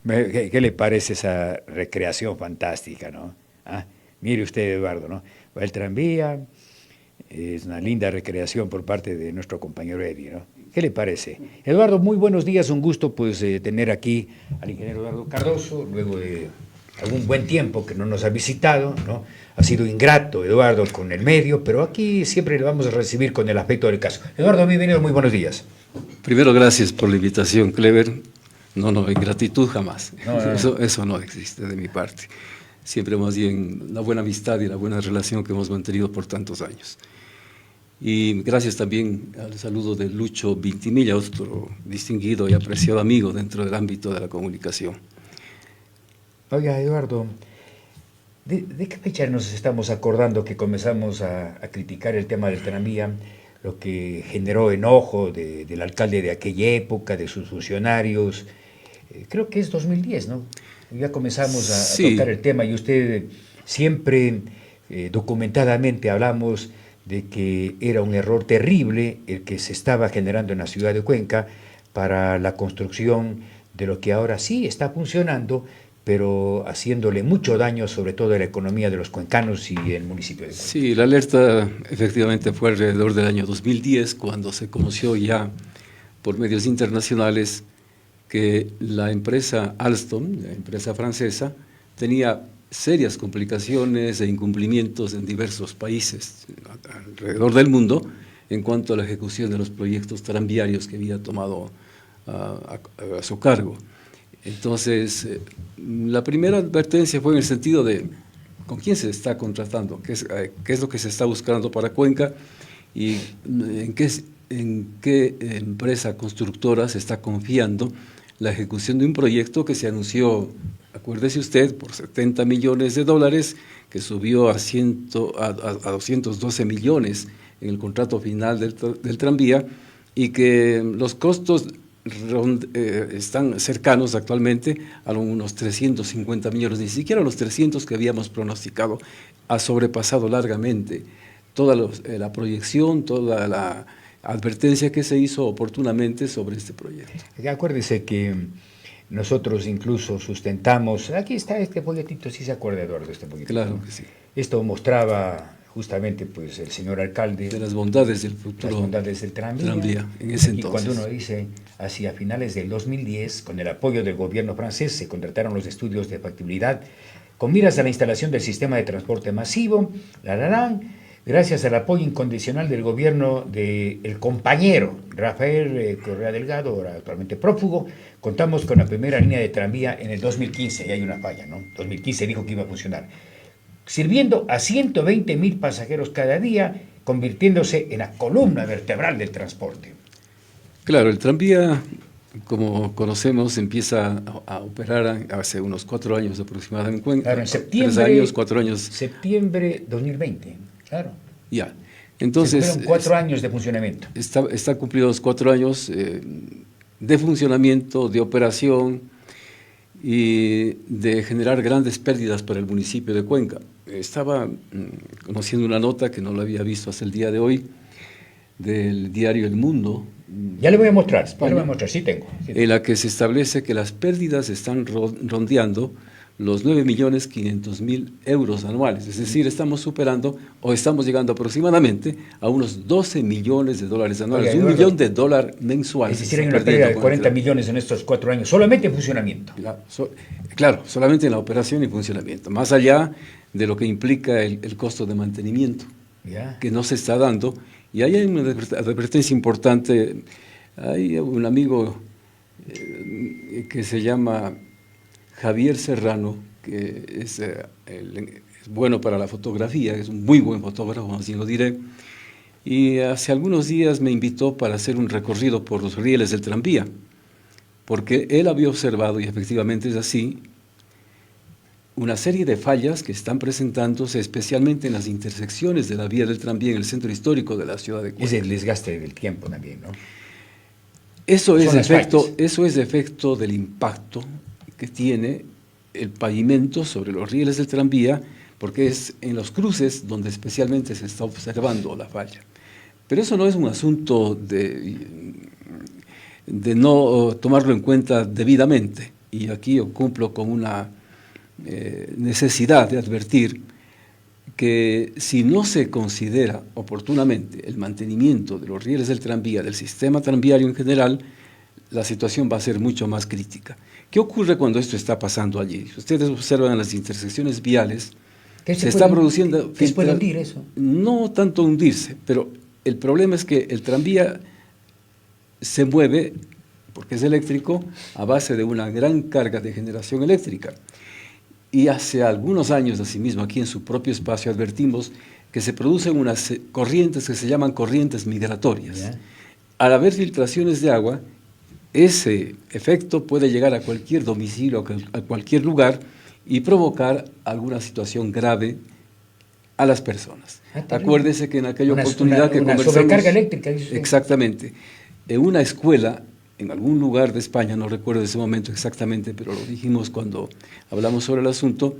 ¿Qué le parece esa recreación fantástica, no? Ah, mire usted, Eduardo, ¿no? Va el tranvía, es una linda recreación por parte de nuestro compañero Eddie, ¿no? ¿Qué le parece? Eduardo, muy buenos días, un gusto pues tener aquí al ingeniero Eduardo Cardoso, luego de algún buen tiempo que no nos ha visitado, ¿no? Ha sido ingrato Eduardo con el medio, pero aquí siempre le vamos a recibir con el afecto del caso. Eduardo, bienvenido, muy buenos días. Primero, gracias por la invitación, Clever. No, ingratitud jamás. No, no, no. Eso no existe de mi parte. Siempre más bien la buena amistad y la buena relación que hemos mantenido por tantos años. Y gracias también al saludo de Lucho Vintimilla, otro distinguido y apreciado amigo dentro del ámbito de la comunicación. Oiga, Eduardo, ¿de qué fecha nos estamos acordando que comenzamos a criticar el tema del tranvía, lo que generó enojo del alcalde de aquella época, de sus funcionarios? Creo que es 2010, ¿no? Ya comenzamos a Sí, tocar el tema y usted siempre documentadamente hablamos de que era un error terrible el que se estaba generando en la ciudad de Cuenca para la construcción de lo que ahora sí está funcionando, pero haciéndole mucho daño sobre todo a la economía de los cuencanos y el municipio de Cuenca. sí, la alerta efectivamente fue alrededor del año 2010, cuando se conoció ya por medios internacionales que la empresa Alstom, la empresa francesa, tenía serias complicaciones e incumplimientos en diversos países alrededor del mundo en cuanto a la ejecución de los proyectos tranviarios que había tomado a su cargo. Entonces, la primera advertencia fue en el sentido de con quién se está contratando, qué es lo que se está buscando para Cuenca y en qué empresa constructora se está confiando la ejecución de un proyecto que se anunció, acuérdese usted, por 70 millones de dólares, que subió a 212 millones en el contrato final del tranvía, y que los costos están cercanos actualmente a unos 350 millones, ni siquiera los 300 que habíamos pronosticado. Ha sobrepasado largamente toda la proyección, toda la advertencia que se hizo oportunamente sobre este proyecto. Acuérdese que nosotros incluso sustentamos, aquí está este folletito, si se acuerda Eduardo de este folletito. Claro que sí. Esto mostraba justamente pues el señor alcalde de las bondades del futuro, las bondades del tranvía en ese y entonces. cuando uno dice hacia finales del 2010 con el apoyo del gobierno francés se contrataron los estudios de factibilidad con miras a la instalación del sistema de transporte masivo, gracias al apoyo incondicional del gobierno del compañero Rafael Correa Delgado, ahora actualmente prófugo, contamos con la primera línea de tranvía en el 2015, y hay una falla, ¿no? 2015 dijo que iba a funcionar, sirviendo a 120.000 pasajeros cada día, convirtiéndose en la columna vertebral del transporte. Claro, el tranvía, como conocemos, empieza a operar hace unos 4 años aproximadamente. Claro, en septiembre, 3 años, 4 años. Septiembre 2020, claro. Ya, entonces… Fueron 4 años de funcionamiento. Está cumplidos 4 años de funcionamiento, de operación y de generar grandes pérdidas para el municipio de Cuenca. Estaba conociendo una nota que no la había visto hasta el día de hoy, del diario El Mundo. Ya le voy a mostrar, sí tengo. En la que se establece que las pérdidas están rondeando los 9.500.000 euros anuales, es decir, estamos superando o estamos llegando aproximadamente a unos 12 millones de dólares anuales, Oiga, $1 millón mensuales. Es decir, hay una pérdida de 40 millones en estos 4 años, solamente en funcionamiento. Claro, solamente en la operación y funcionamiento, más allá de lo que implica el costo de mantenimiento, que no se está dando. Y ahí hay una advertencia importante. Hay un amigo que se llama Javier Serrano, que es bueno para la fotografía, es un muy buen fotógrafo, así lo diré, y hace algunos días me invitó para hacer un recorrido por los rieles del tranvía, porque él había observado, y efectivamente es así, una serie de fallas que están presentándose especialmente en las intersecciones de la vía del tranvía en el centro histórico de la ciudad de Cuenca. Es el desgaste del tiempo también, ¿no? Eso es efecto del impacto que tiene el pavimento sobre los rieles del tranvía, porque es en los cruces donde especialmente se está observando la falla. Pero eso no es un asunto de no tomarlo en cuenta debidamente. y aquí yo cumplo con una necesidad de advertir que si no se considera oportunamente el mantenimiento de los rieles del tranvía, del sistema tranviario en general, la situación va a ser mucho más crítica. ¿Qué ocurre cuando esto está pasando allí? Ustedes observan en las intersecciones viales, se está produciendo... ¿Qué se puede hundir eso? No tanto hundirse, pero el problema es que el tranvía se mueve, porque es eléctrico, a base de una gran carga de generación eléctrica. Y hace algunos años, asimismo, aquí en su propio espacio, advertimos que se producen unas corrientes que se llaman corrientes migratorias. Yeah. Al haber filtraciones de agua, ese efecto puede llegar a cualquier domicilio, a cualquier lugar, y provocar alguna situación grave a las personas. Acuérdese que en aquella oportunidad que conversamos... Una sobrecarga eléctrica. Exactamente. En una escuela, en algún lugar de España, no recuerdo ese momento exactamente, pero lo dijimos cuando hablamos sobre el asunto,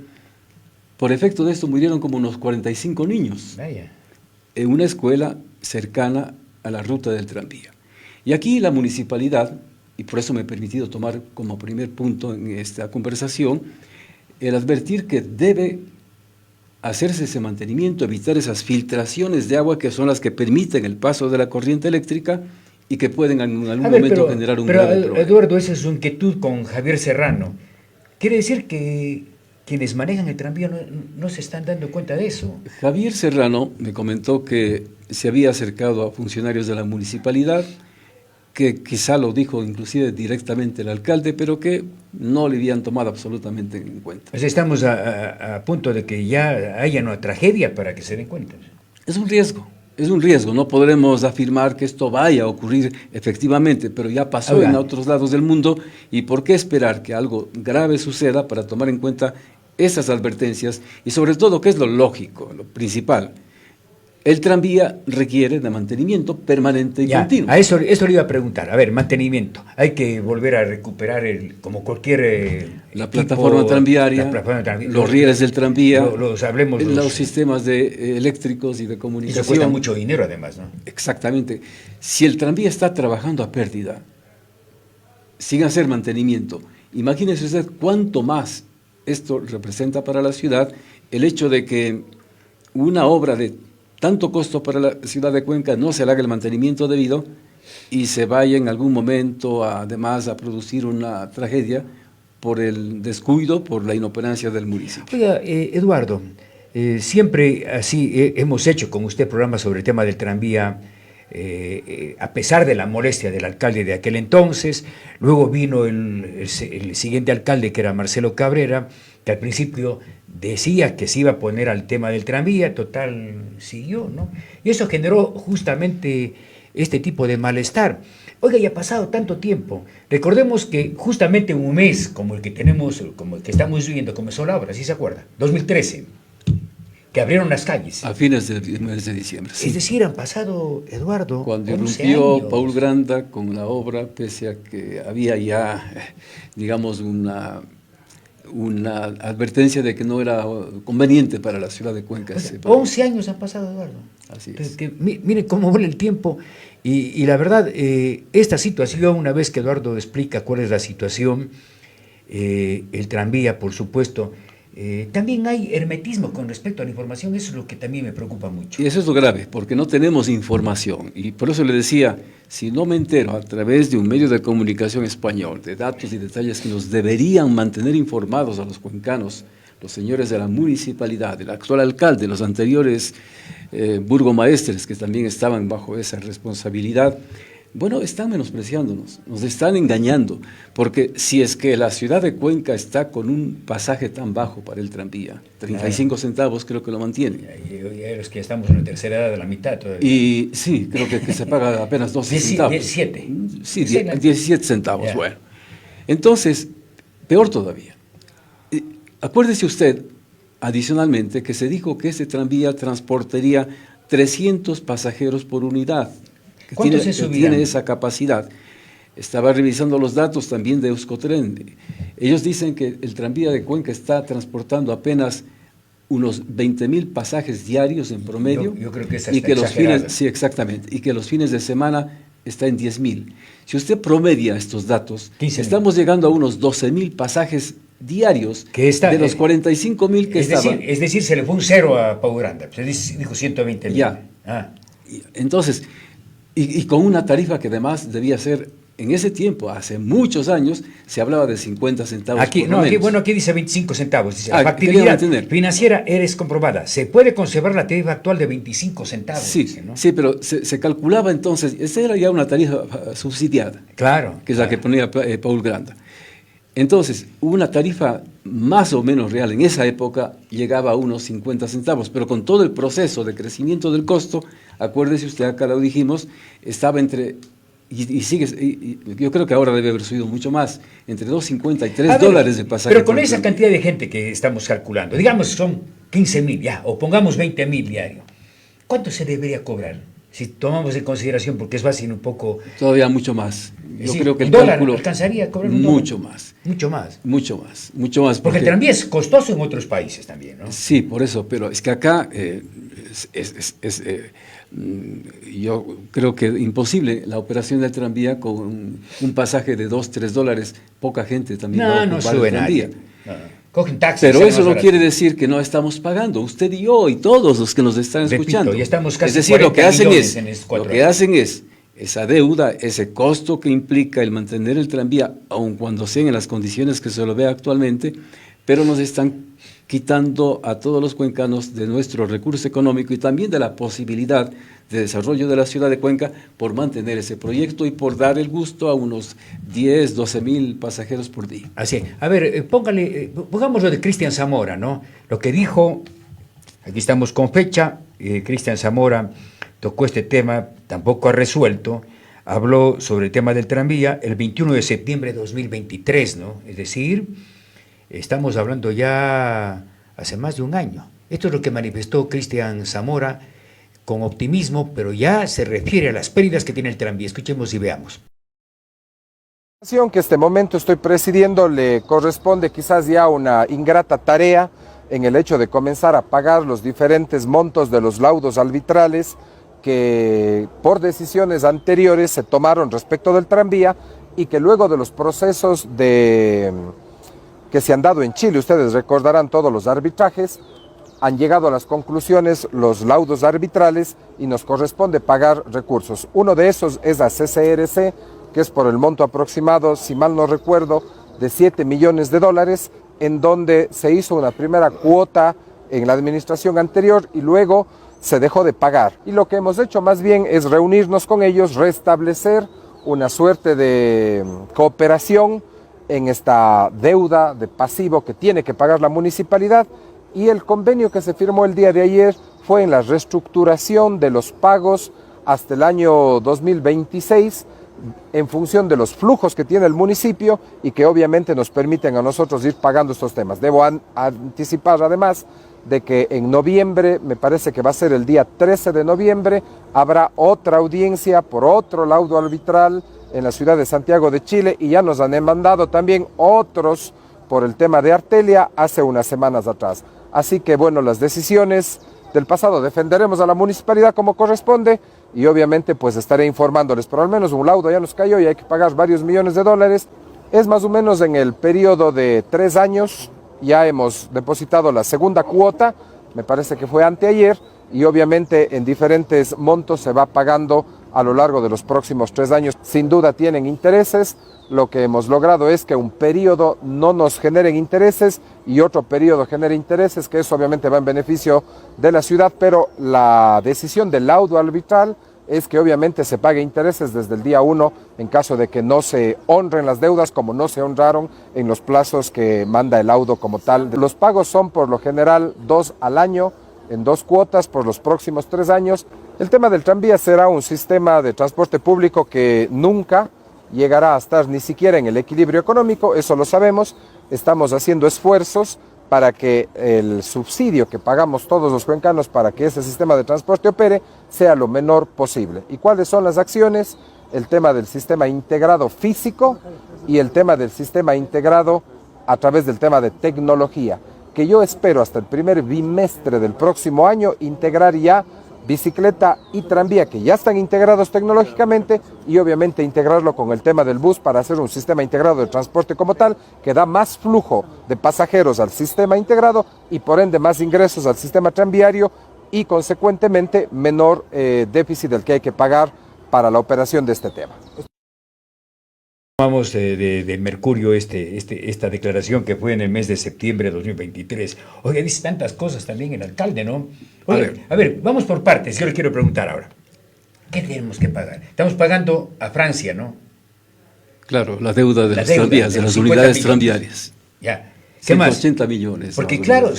por efecto de esto murieron como unos 45 niños. Vaya. En una escuela cercana a la ruta del tranvía. Y aquí la municipalidad, y por eso me he permitido tomar como primer punto en esta conversación, el advertir que debe hacerse ese mantenimiento, evitar esas filtraciones de agua que son las que permiten el paso de la corriente eléctrica y que pueden en algún momento generar un grave problema. Eduardo, esa es su inquietud con Javier Serrano. Quiere decir que quienes manejan el tranvía no se están dando cuenta de eso. Javier Serrano me comentó que se había acercado a funcionarios de la municipalidad, que quizá lo dijo inclusive directamente el alcalde, pero que no le habían tomado absolutamente en cuenta. Pues estamos a punto de que ya haya una tragedia para que se den cuenta. Es un riesgo, no podremos afirmar que esto vaya a ocurrir efectivamente, pero ya pasó en otros lados del mundo, y ¿por qué esperar que algo grave suceda para tomar en cuenta esas advertencias? Y sobre todo, ¿qué es lo lógico, lo principal? El tranvía requiere de mantenimiento permanente y continuo. A eso le iba a preguntar. A ver, mantenimiento. Hay que volver a recuperar, como cualquier la plataforma tranviaria, los rieles del tranvía, los sistemas eléctricos y de comunicación. Eso cuesta mucho dinero, además, ¿no? Exactamente. Si el tranvía está trabajando a pérdida, sin hacer mantenimiento, imagínese usted cuánto más esto representa para la ciudad el hecho de que una obra de tanto costo para la ciudad de Cuenca no se le haga el mantenimiento debido y se vaya en algún momento además a producir una tragedia por el descuido, por la inoperancia del municipio. Oiga, Eduardo, siempre así hemos hecho con usted programas sobre el tema del tranvía, a pesar de la molestia del alcalde de aquel entonces. Luego vino el siguiente alcalde, que era Marcelo Cabrera, que al principio decía que se iba a poner al tema del tranvía, total siguió, ¿no? Y eso generó justamente este tipo de malestar. Oiga, ya ha pasado tanto tiempo. Recordemos que justamente un mes como el que tenemos, como el que estamos viviendo, comenzó la obra, ¿sí se acuerda? 2013, que abrieron las calles. A fines del mes de diciembre. Sí. Es decir, han pasado, Eduardo, cuando irrumpió Paul Granda con la obra, pese a que había ya, digamos, una advertencia de que no era conveniente para la ciudad de Cuenca. 11 años han pasado, Eduardo. Así es. Miren cómo vuela el tiempo. Y la verdad, esta situación, una vez que Eduardo explica cuál es la situación, el tranvía, por supuesto, también hay hermetismo con respecto a la información. Eso es lo que también me preocupa mucho. Y eso es lo grave, porque no tenemos información. Y por eso le decía, si no me entero a través de un medio de comunicación español, de datos y detalles que nos deberían mantener informados a los cuencanos, los señores de la municipalidad, el actual alcalde, los anteriores burgomaestres que también estaban bajo esa responsabilidad, bueno, están menospreciándonos, nos están engañando, porque si es que la ciudad de Cuenca está con un pasaje tan bajo para el tranvía, 35 centavos creo que lo mantiene. Y los que estamos en la tercera edad de la mitad todavía. Y sí, creo que se paga apenas 12 centavos. 17. Sí, 17 centavos, bueno. Entonces, peor todavía. Acuérdese usted, adicionalmente, que se dijo que ese tranvía transportaría 300 pasajeros por unidad. Que tiene esa capacidad. Estaba revisando los datos también de Euskotren. Ellos dicen que el tranvía de Cuenca está transportando apenas unos 20,000 pasajes diarios en promedio. Yo creo que esa y está que los exagerada. fines, sí, exactamente, y que los fines de semana está en 10.000. Si usted promedia estos datos, 15.000. estamos llegando a unos 12.000 pasajes diarios de los 45.000 que estaban. Es decir, se le fue un cero a Pau Granda, se dijo 120.000. Ya. Entonces, y con una tarifa que además debía ser, en ese tiempo, hace muchos años, se hablaba de 50 centavos aquí, por lo menos. Aquí dice 25 centavos. Dice, Ah, la factibilidad quería mantener. financiera eres comprobada. Se puede conservar la tarifa actual de 25 centavos. Sí, dice, ¿no? sí, pero se calculaba entonces, esa era ya una tarifa subsidiada, Claro. que es la que ponía Paul Granda. Entonces, una tarifa más o menos real en esa época llegaba a unos 50 centavos, pero con todo el proceso de crecimiento del costo, acuérdese usted, acá lo dijimos, estaba entre, y sigue, yo creo que ahora debe haber subido mucho más, entre $2.50 y $3 de pasaje. Pero con esa cantidad de gente que estamos calculando, digamos son 15.000 ya, o pongamos 20.000 diario, ¿cuánto se debería cobrar? Si tomamos en consideración, porque es fácil un poco... Todavía mucho más. Yo creo que el dólar cálculo... ¿alcanzaría a cobrar un mucho dólar? más. Mucho más. Mucho más, mucho más. Porque el tranvía es costoso en otros países también, ¿no? Sí, por eso, pero es que acá yo creo que imposible la operación del tranvía con un pasaje de $2-3. Poca gente también va a ocupar sube el tranvía. nadie. Cogen taxis. Pero sale eso más no barato. quiere decir que no estamos pagando, usted y yo y todos los que nos están Repito, escuchando. ya estamos casi es decir, lo que 40 hacen millones es, en estos 4 lo que años. hacen es esa deuda, ese costo que implica el mantener el tranvía, aun cuando sean en las condiciones que se lo ve actualmente, pero nos están quitando a todos los cuencanos de nuestro recurso económico y también de la posibilidad de desarrollo de la ciudad de Cuenca por mantener ese proyecto y por dar el gusto a unos 10, 12.000 pasajeros por día. Así, a ver, pongamos lo de Cristian Zamora, ¿no? Lo que dijo, aquí estamos con fecha, Cristian Zamora tocó este tema, tampoco ha resuelto, habló sobre el tema del tranvía el 21 de septiembre de 2023, ¿no? Es decir, estamos hablando ya hace más de un año. Esto es lo que manifestó Cristian Zamora con optimismo, pero ya se refiere a las pérdidas que tiene el tranvía. Escuchemos y veamos. Que este momento estoy presidiendo le corresponde quizás ya una ingrata tarea en el hecho de comenzar a pagar los diferentes montos de los laudos arbitrales que por decisiones anteriores se tomaron respecto del tranvía y que luego de los procesos que se han dado en Chile, ustedes recordarán todos los arbitrajes, han llegado a las conclusiones los laudos arbitrales y nos corresponde pagar recursos. Uno de esos es a CCRC, que es por el monto aproximado, si mal no recuerdo, de $7 millones, en donde se hizo una primera cuota en la administración anterior y luego se dejó de pagar. Y lo que hemos hecho más bien es reunirnos con ellos, restablecer una suerte de cooperación en esta deuda de pasivo que tiene que pagar la municipalidad, y el convenio que se firmó el día de ayer fue en la reestructuración de los pagos hasta el año 2026 en función de los flujos que tiene el municipio y que obviamente nos permiten a nosotros ir pagando estos temas. Debo anticipar además de que en noviembre, me parece que va a ser el día 13 de noviembre, habrá otra audiencia por otro laudo arbitral en la ciudad de Santiago de Chile y ya nos han mandado también otros por el tema de Artelia hace unas semanas atrás. Así que bueno, las decisiones del pasado defenderemos a la municipalidad como corresponde y obviamente pues estaré informándoles, pero al menos un laudo ya nos cayó y hay que pagar varios millones de dólares. Es más o menos en el periodo de 3 años, ya hemos depositado la segunda cuota, me parece que fue anteayer, y obviamente en diferentes montos se va pagando a lo largo de los próximos 3 años. Sin duda tienen intereses, lo que hemos logrado es que un periodo no nos generen intereses y otro periodo genere intereses, que eso obviamente va en beneficio de la ciudad, pero la decisión del laudo arbitral es que obviamente se pague intereses desde el día 1 en caso de que no se honren las deudas como no se honraron en los plazos que manda el laudo como tal. Los pagos son por lo general 2 al año, en 2 cuotas por los próximos 3 años. El tema del tranvía será un sistema de transporte público que nunca llegará a estar ni siquiera en el equilibrio económico, eso lo sabemos. Estamos haciendo esfuerzos para que el subsidio que pagamos todos los cuencanos para que ese sistema de transporte opere sea lo menor posible. ¿Y cuáles son las acciones? El tema del sistema integrado físico y el tema del sistema integrado a través del tema de tecnología, que yo espero hasta el primer bimestre del próximo año integrar ya bicicleta y tranvía que ya están integrados tecnológicamente y obviamente integrarlo con el tema del bus para hacer un sistema integrado de transporte como tal que da más flujo de pasajeros al sistema integrado y por ende más ingresos al sistema tranviario y consecuentemente menor déficit del que hay que pagar para la operación de este tema. Vamos del Mercurio esta declaración que fue en el mes de septiembre de 2023. Oiga, dice tantas cosas también el alcalde, ¿no? Oiga, a ver, vamos por partes. Yo le quiero preguntar ahora. ¿Qué tenemos que pagar? Estamos pagando a Francia, ¿no? Claro, la deuda de las tranvías, de las unidades tranviarias. Ya. ¿Qué más? 180 millones. Porque claro,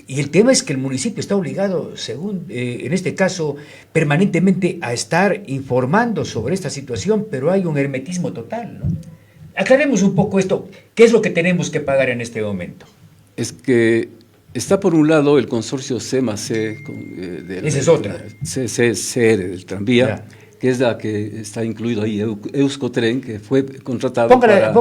y el tema es que el municipio está obligado, según, en este caso, permanentemente a estar informando sobre esta situación, pero hay un hermetismo total, ¿no? Aclaremos un poco esto. ¿Qué es lo que tenemos que pagar en este momento? Es que está por un lado el consorcio C+C, Esa es otra. CCR del tranvía, Ya. que es la que está incluido ahí, Euskotren, que fue contratado Ponga la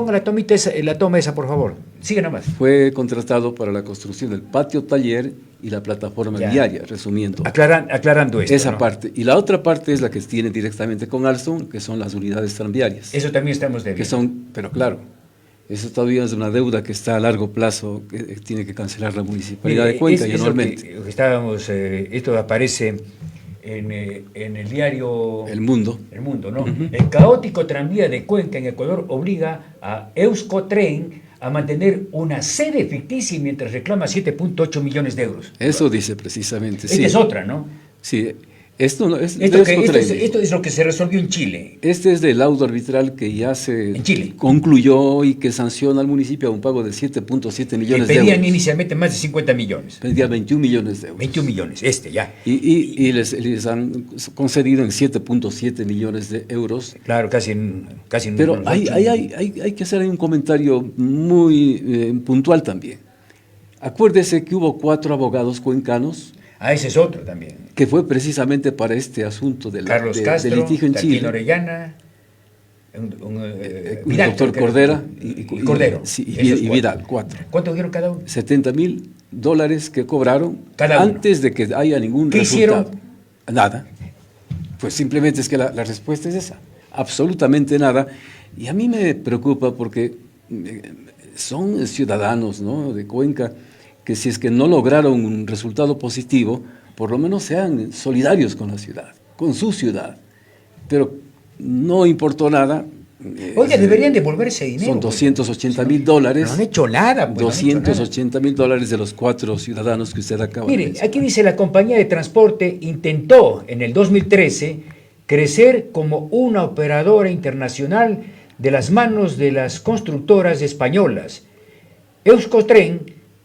toma esa, por favor. Sigue nomás. fue contratado para la construcción del patio taller y la plataforma Ya. viaria, resumiendo. Aclarando esto, Esa ¿no? parte. Y la otra parte es la que tiene directamente con Alstom, que son las unidades tranviarias. Eso también estamos Que debiendo. son, pero claro, eso todavía es una deuda que está a largo plazo, que tiene que cancelar la Municipalidad de Cuenca y es anualmente. lo que estábamos, esto aparece en el diario El Mundo. El Mundo, ¿no? El caótico tranvía de Cuenca en Ecuador obliga a Euskotren a mantener una sede ficticia mientras reclama 7.8 millones de euros. Eso dice precisamente. Esta Sí. es otra, ¿no? Sí, esto no es de Esto Euskotren. es lo que se resolvió en Chile. Este es del laudo arbitral que ya se En Chile. concluyó y que sanciona al municipio a un pago de 7.7 Que millones de pedían euros. inicialmente más de 50 millones. Pedía 21 millones de euros. 21 millones, ya. Y les han concedido en 7.7 millones de euros. Claro, casi Pero unos hay, ocho. hay que hacer ahí un comentario muy puntual también. Acuérdese que hubo 4 abogados cuencanos, Ese es otro también. que fue precisamente para este asunto Carlos Castro, del litigio en Tarquín Chile. Orellana, Un Vidal, doctor creo que Cordera y Cordero. sí, Esos y cuatro. Vidal, 4. ¿Cuánto dieron cada uno? $70,000 que cobraron Cada uno. antes de que haya ningún ¿Qué resultado. hicieron? Nada. Pues simplemente es que la respuesta es esa. Absolutamente nada. Y a mí me preocupa porque son ciudadanos, ¿no?, de Cuenca que si es que no lograron un resultado positivo, por lo menos sean solidarios con la ciudad, con su ciudad. Pero no importó nada. Oiga, deberían devolver ese dinero. Son pues. $280,000. No han hecho nada. Pues, no han hecho nada. $280,000 de los 4 ciudadanos que usted acaba de Mire, mencionar. aquí dice la compañía de transporte intentó en el 2013 crecer como una operadora internacional de las manos de las constructoras españolas. Euskotren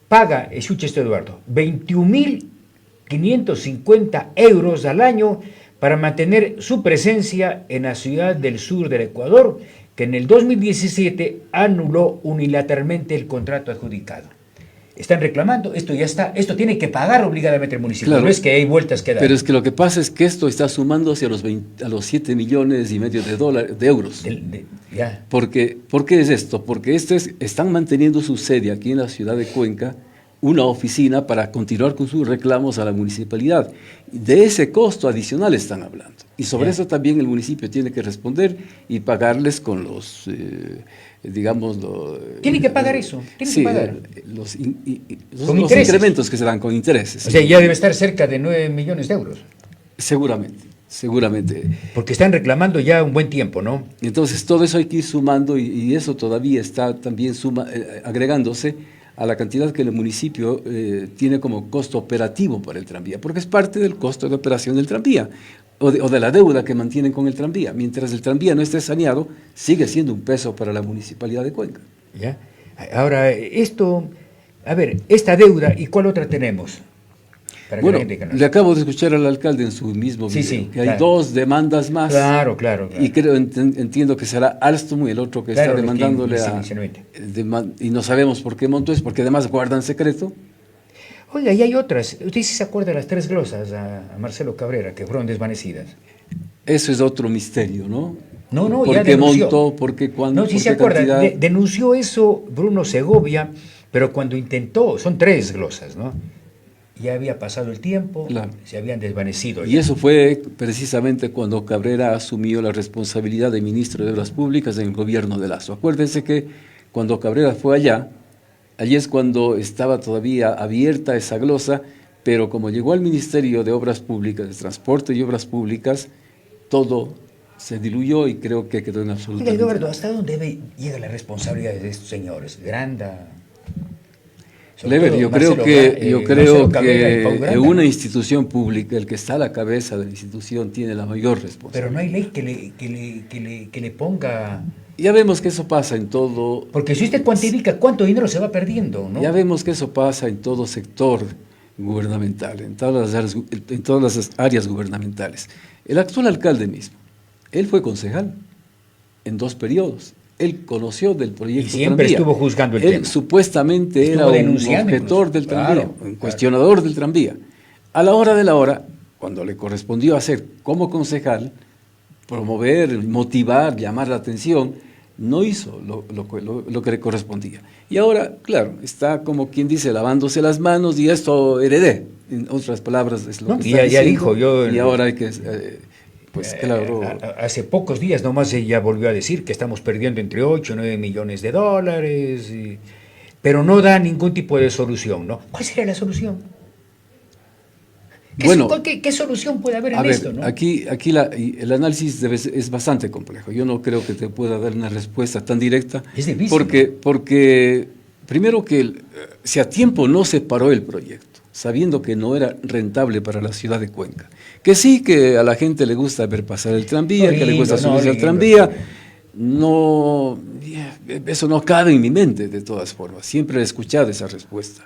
paga, escuche esto Eduardo, 21.550 euros al año para mantener su presencia en la ciudad del sur del Ecuador, que en el 2017 anuló unilateralmente el contrato adjudicado. Están reclamando, esto ya está, esto tiene que pagar obligadamente el municipio, Claro. no es que hay vueltas que dar. Pero es que lo que pasa es que esto está sumándose a los 7,5 millones de euros. Ya. ¿Por qué es esto? Porque están manteniendo su sede aquí en la ciudad de Cuenca, una oficina para continuar con sus reclamos a la municipalidad. De ese costo adicional están hablando. Y sobre Ya. eso también el municipio tiene que responder y pagarles con los, digamos... Tiene que pagar eso, tiene que pagar. Los Con intereses. incrementos que se dan con intereses. O sea, ya debe estar cerca de 9 millones de euros, Seguramente. porque están reclamando ya un buen tiempo, ¿no? Entonces, todo eso hay que ir sumando y eso todavía está también agregándose a la cantidad que el municipio tiene como costo operativo para el tranvía, porque es parte del costo de operación del tranvía o de la deuda que mantienen con el tranvía. Mientras el tranvía no esté saneado, sigue siendo un peso para la Municipalidad de Cuenca. ¿Ya? Ahora, esta deuda, ¿y cuál otra tenemos? Para que Bueno, la gente conozca. le acabo de escuchar al alcalde en su mismo video, Sí, que hay claro. 2 demandas más. Claro. Y entiendo que será Alstom y el otro que Claro, está demandándole los que a... inicialmente. Y no sabemos por qué monto es, porque además guardan secreto. Oiga, y hay otras. ¿Usted sí se acuerda de las 3 glosas a Marcelo Cabrera que fueron desvanecidas? Eso es otro misterio, ¿no? No, ¿Por ya qué denunció. montó? ¿Por qué cuándo? No, sí ¿Por se qué acuerda. cantidad? Denunció eso Bruno Segovia, pero cuando intentó, son 3 glosas, ¿no? ya había pasado el tiempo, Claro. se habían desvanecido. Y eso fue precisamente cuando Cabrera asumió la responsabilidad de ministro de Obras Públicas en el gobierno de Lasso. Acuérdense que cuando Cabrera fue allá, allí es cuando estaba todavía abierta esa glosa, pero como llegó al Ministerio de Obras Públicas, de Transporte y Obras Públicas, todo se diluyó y creo que quedó en Oiga, absolutamente Eduardo, nada. ¿hasta dónde llega la responsabilidad de estos señores? Granda. Sobre Lever, todo yo creo Marcelo que, Marcelo Cabrera y Pau en Granda. una institución pública, el que está a la cabeza de la institución tiene la mayor responsabilidad. Pero no hay ley que le ponga... Ya vemos que eso pasa en todo. Porque si usted cuantifica cuánto dinero se va perdiendo, ¿no? Ya vemos que eso pasa en todo sector gubernamental, en todas las áreas gubernamentales. El actual alcalde mismo, él fue concejal en 2 periodos. Él conoció del proyecto Y siempre tranvía. estuvo juzgando el Él tema. supuestamente Estuvo era un denunciando objetor incluso. del tranvía, Claro, un claro. cuestionador del tranvía. A la hora de la hora, cuando le correspondió hacer como concejal, promover, motivar, llamar la atención, no hizo lo que le correspondía. Y ahora, claro, está como quien dice, lavándose las manos y esto heredé. En otras palabras, es lo No, que y está ya diciendo. dijo, yo- Y ahora hay que, pues claro, Hace pocos días nomás ella volvió a decir que estamos perdiendo entre 8 y 9 millones de dólares, pero no da ningún tipo de solución, ¿no? ¿Cuál sería la solución? Bueno, ¿Qué solución puede haber a en ver, esto, no? aquí el análisis es bastante complejo. Yo no creo que te pueda dar una respuesta tan directa. Es difícil, Porque primero que si a tiempo no se paró el proyecto, sabiendo que no era rentable para la ciudad de Cuenca, que sí que a la gente le gusta ver pasar el tranvía, No, que le gusta lindo, no, subirse al lindo. tranvía, no, eso no cabe en mi mente de todas formas. Siempre he escuchado esa respuesta.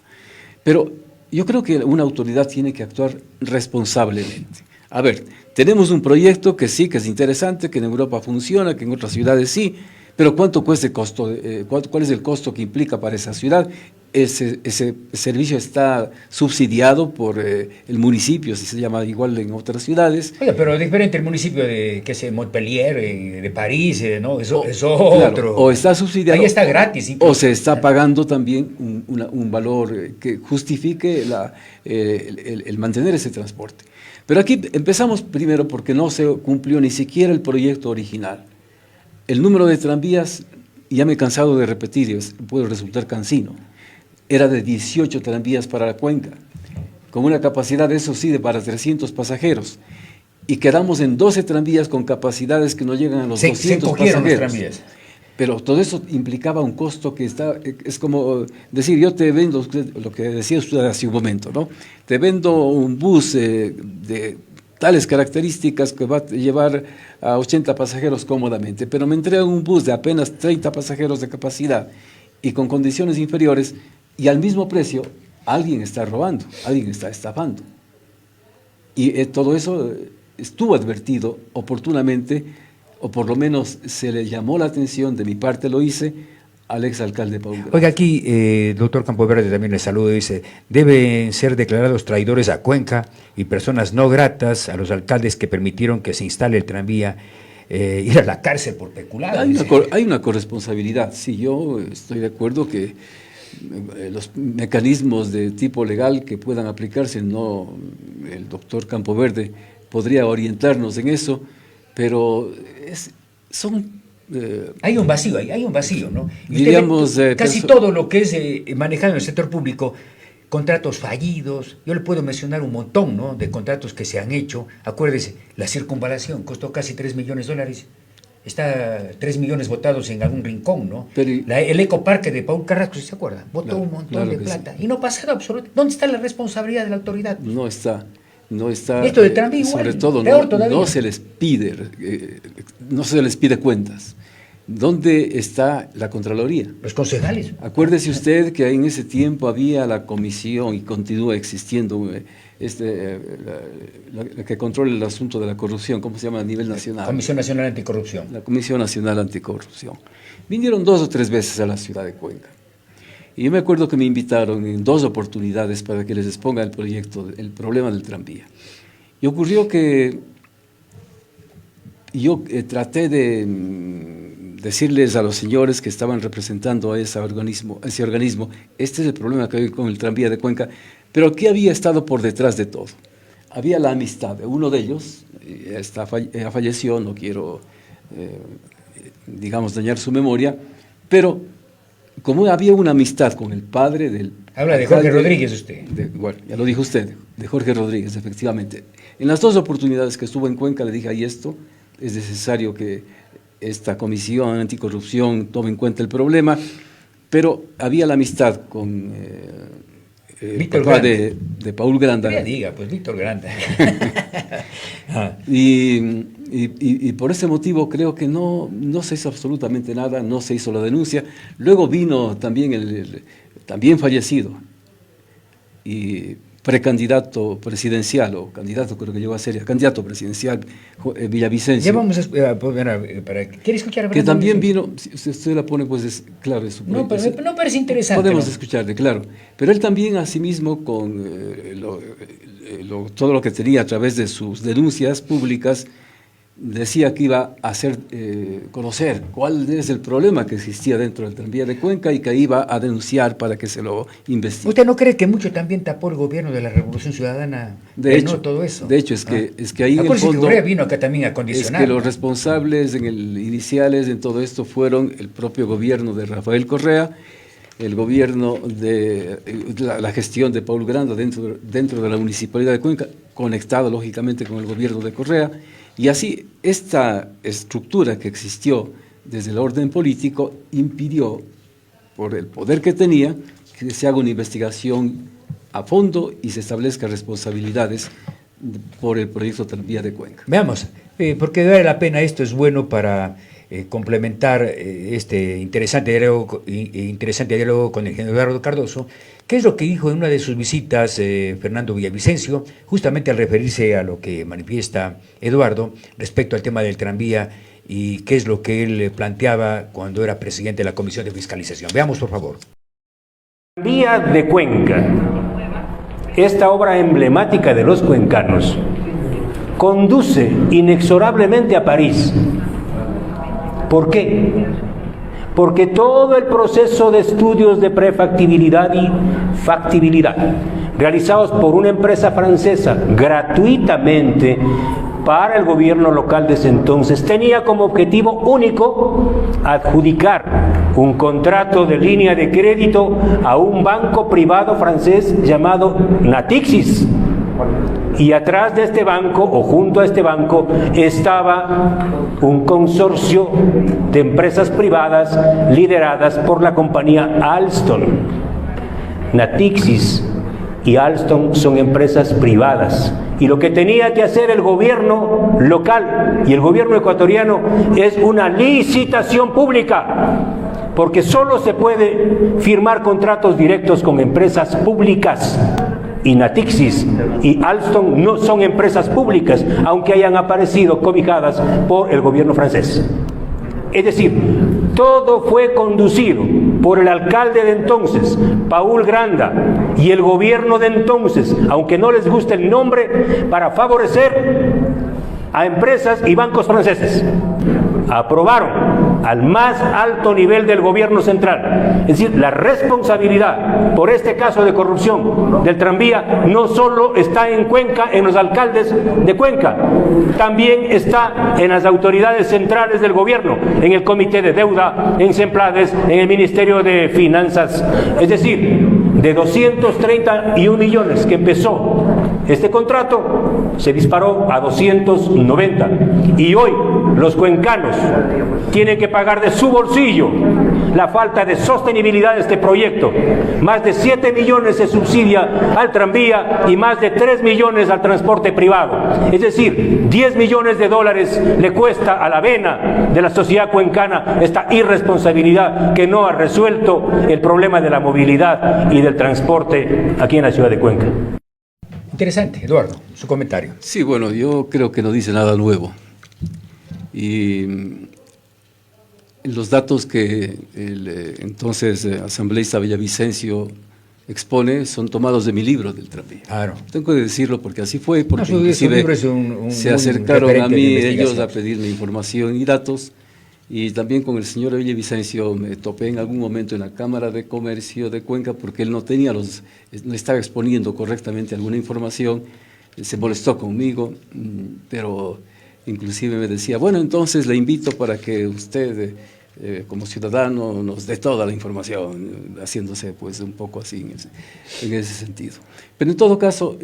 Pero yo creo que una autoridad tiene que actuar responsablemente. A ver, tenemos un proyecto que sí, que es interesante, que en Europa funciona, que en otras ciudades sí, pero ¿cuánto cuesta el costo? ¿Cuál es el costo que implica para esa ciudad? Ese servicio está subsidiado por el municipio, si se llama igual en otras ciudades. Oiga, pero diferente el municipio de, qué sé, Montpellier, de París, ¿no? Eso es Claro, otro. o está subsidiado. Ahí está gratis. O incluso. se está pagando también un valor que justifique el mantener ese transporte. Pero aquí empezamos primero porque no se cumplió ni siquiera el proyecto original. El número de tranvías, ya me he cansado de repetir, puede resultar cansino, era de 18 tranvías para la Cuenca, con una capacidad, eso sí, de para 300 pasajeros. Y quedamos en 12 tranvías con capacidades que no llegan a los Se 200 encogieron los pasajeros. tranvías. Pero todo eso implicaba un costo que es como decir, yo te vendo, lo que decía usted hace un momento, ¿no? Te vendo un bus de tales características que va a llevar a 80 pasajeros cómodamente, pero me entregan un bus de apenas 30 pasajeros de capacidad y con condiciones inferiores y al mismo precio, alguien está robando, alguien está estafando. Y todo eso estuvo advertido oportunamente, o por lo menos se le llamó la atención, de mi parte lo hice, al exalcalde Paul Graf. Oiga, aquí, doctor Campoverde también le saludo, dice, deben ser declarados traidores a Cuenca y personas no gratas a los alcaldes que permitieron que se instale el tranvía, ir a la cárcel por peculado. Hay una corresponsabilidad, sí, yo estoy de acuerdo que los mecanismos de tipo legal que puedan aplicarse, no, el doctor Campoverde podría orientarnos en eso, pero hay un vacío, hay un vacío, ¿no? Y usted diríamos, ve casi todo lo que es manejado en el sector público, contratos fallidos, yo le puedo mencionar un montón, ¿no?, de contratos que se han hecho. Acuérdese, la circunvalación costó casi $3 millones, está 3 millones votados en algún rincón, ¿no? Pero, el ecoparque de Paul Carrasco, ¿se acuerda? Votó claro, un montón claro de que plata sí. y no pasaron absolutamente. ¿Dónde está la responsabilidad de la autoridad? No está. Esto del tranvía igual, sobre todo peor todavía. no se les pide cuentas. ¿Dónde está la Contraloría? Los concejales. Acuérdese usted que en ese tiempo había la comisión y continúa existiendo la que controla el asunto de la corrupción, ¿cómo se llama a nivel nacional? Comisión Nacional Anticorrupción. La Comisión Nacional Anticorrupción. Vinieron 2 o 3 veces a la ciudad de Cuenca. Y yo me acuerdo que me invitaron en 2 oportunidades para que les exponga el proyecto, el problema del tranvía. Y ocurrió que yo traté de decirles a los señores que estaban representando a ese organismo, este es el problema que hay con el tranvía de Cuenca, Pero ¿qué había estado por detrás de todo? Había la amistad de uno de ellos, ya falleció, no quiero, digamos, dañar su memoria, pero como había una amistad con el padre del... Habla de Jorge Rodríguez usted. Bueno, ya lo dijo usted, de Jorge Rodríguez, efectivamente. En las dos oportunidades que estuvo en Cuenca le dije, ahí esto, es necesario que esta comisión anticorrupción tome en cuenta el problema, pero había la amistad con el papá de Paul Granda. Ya diga, pues Víctor Granda. y por ese motivo creo que no se hizo absolutamente nada, no se hizo la denuncia. Luego vino también también fallecido y precandidato presidencial, o candidato creo que llegó a ser, candidato presidencial, Villavicencio. Ya vamos ¿quiere escuchar? Que también vino, si usted la pone, pues claro, es su no, pero parece interesante. Podemos escucharle, claro. Pero él también, asimismo, con todo lo que tenía a través de sus denuncias públicas, decía que iba a hacer conocer cuál es el problema que existía dentro del tranvía de Cuenca y que iba a denunciar para que se lo investigue. ¿Usted no cree que mucho también tapó el gobierno de la Revolución Ciudadana? De hecho, todo eso. De hecho, es que ahí en el fondo... que vino acá también a condicionar. Es que los responsables iniciales en todo esto fueron el propio gobierno de Rafael Correa, el gobierno de la gestión de Paul Granda dentro de la Municipalidad de Cuenca, conectado lógicamente con el gobierno de Correa. Y así, esta estructura que existió desde el orden político impidió, por el poder que tenía, que se haga una investigación a fondo y se establezcan responsabilidades por el proyecto Tranvía de Cuenca. Veamos, porque vale la pena, esto es bueno para complementar este interesante diálogo con el general Eduardo Cardoso. ¿Qué es lo que dijo en una de sus visitas Fernando Villavicencio, justamente al referirse a lo que manifiesta Eduardo respecto al tema del tranvía y qué es lo que él planteaba cuando era presidente de la Comisión de Fiscalización? Veamos, por favor. Tranvía de Cuenca, esta obra emblemática de los cuencanos, conduce inexorablemente a París. ¿Por qué? Porque todo el proceso de estudios de prefactibilidad y factibilidad realizados por una empresa francesa gratuitamente para el gobierno local de ese entonces tenía como objetivo único adjudicar un contrato de línea de crédito a un banco privado francés llamado Natixis. Y atrás de este banco, o junto a este banco, estaba un consorcio de empresas privadas lideradas por la compañía Alstom. Natixis y Alstom son empresas privadas. Y lo que tenía que hacer el gobierno local y el gobierno ecuatoriano es una licitación pública, porque solo se puede firmar contratos directos con empresas públicas. Y Natixis y Alstom no son empresas públicas, aunque hayan aparecido cobijadas por el gobierno francés. Es decir, todo fue conducido por el alcalde de entonces, Paul Granda, y el gobierno de entonces, aunque no les guste el nombre, para favorecer a empresas y bancos franceses. Aprobaron al más alto nivel del gobierno central. Es decir, la responsabilidad por este caso de corrupción del tranvía no solo está en Cuenca, en los alcaldes de Cuenca, también está en las autoridades centrales del gobierno, en el Comité de Deuda, en Semplades, en el Ministerio de Finanzas. Es decir, de 231 millones que empezó este contrato, se disparó a 290. Y hoy los cuencanos tienen que pagar de su bolsillo la falta de sostenibilidad de este proyecto. Más de 7 millones se subsidia al tranvía y más de 3 millones al transporte privado. Es decir, 10 millones de dólares le cuesta a la vena de la sociedad cuencana esta irresponsabilidad que no ha resuelto el problema de la movilidad y del transporte aquí en la ciudad de Cuenca. Interesante, Eduardo, su comentario. Sí, bueno, yo creo que no dice nada nuevo. Y los datos que el entonces asambleísta Villavicencio expone son tomados de mi libro del tranvía. Claro. Tengo que decirlo porque así fue, porque no, inclusive es un se acercaron a mí ellos a pedirme pedirme información y datos, Y también con el señor Villavicencio me topé en algún momento en la Cámara de Comercio de Cuenca porque él no estaba exponiendo correctamente alguna información, se molestó conmigo, pero inclusive me decía, bueno, entonces le invito para que usted como ciudadano nos dé toda la información, haciéndose pues un poco así en ese sentido. Pero en todo caso,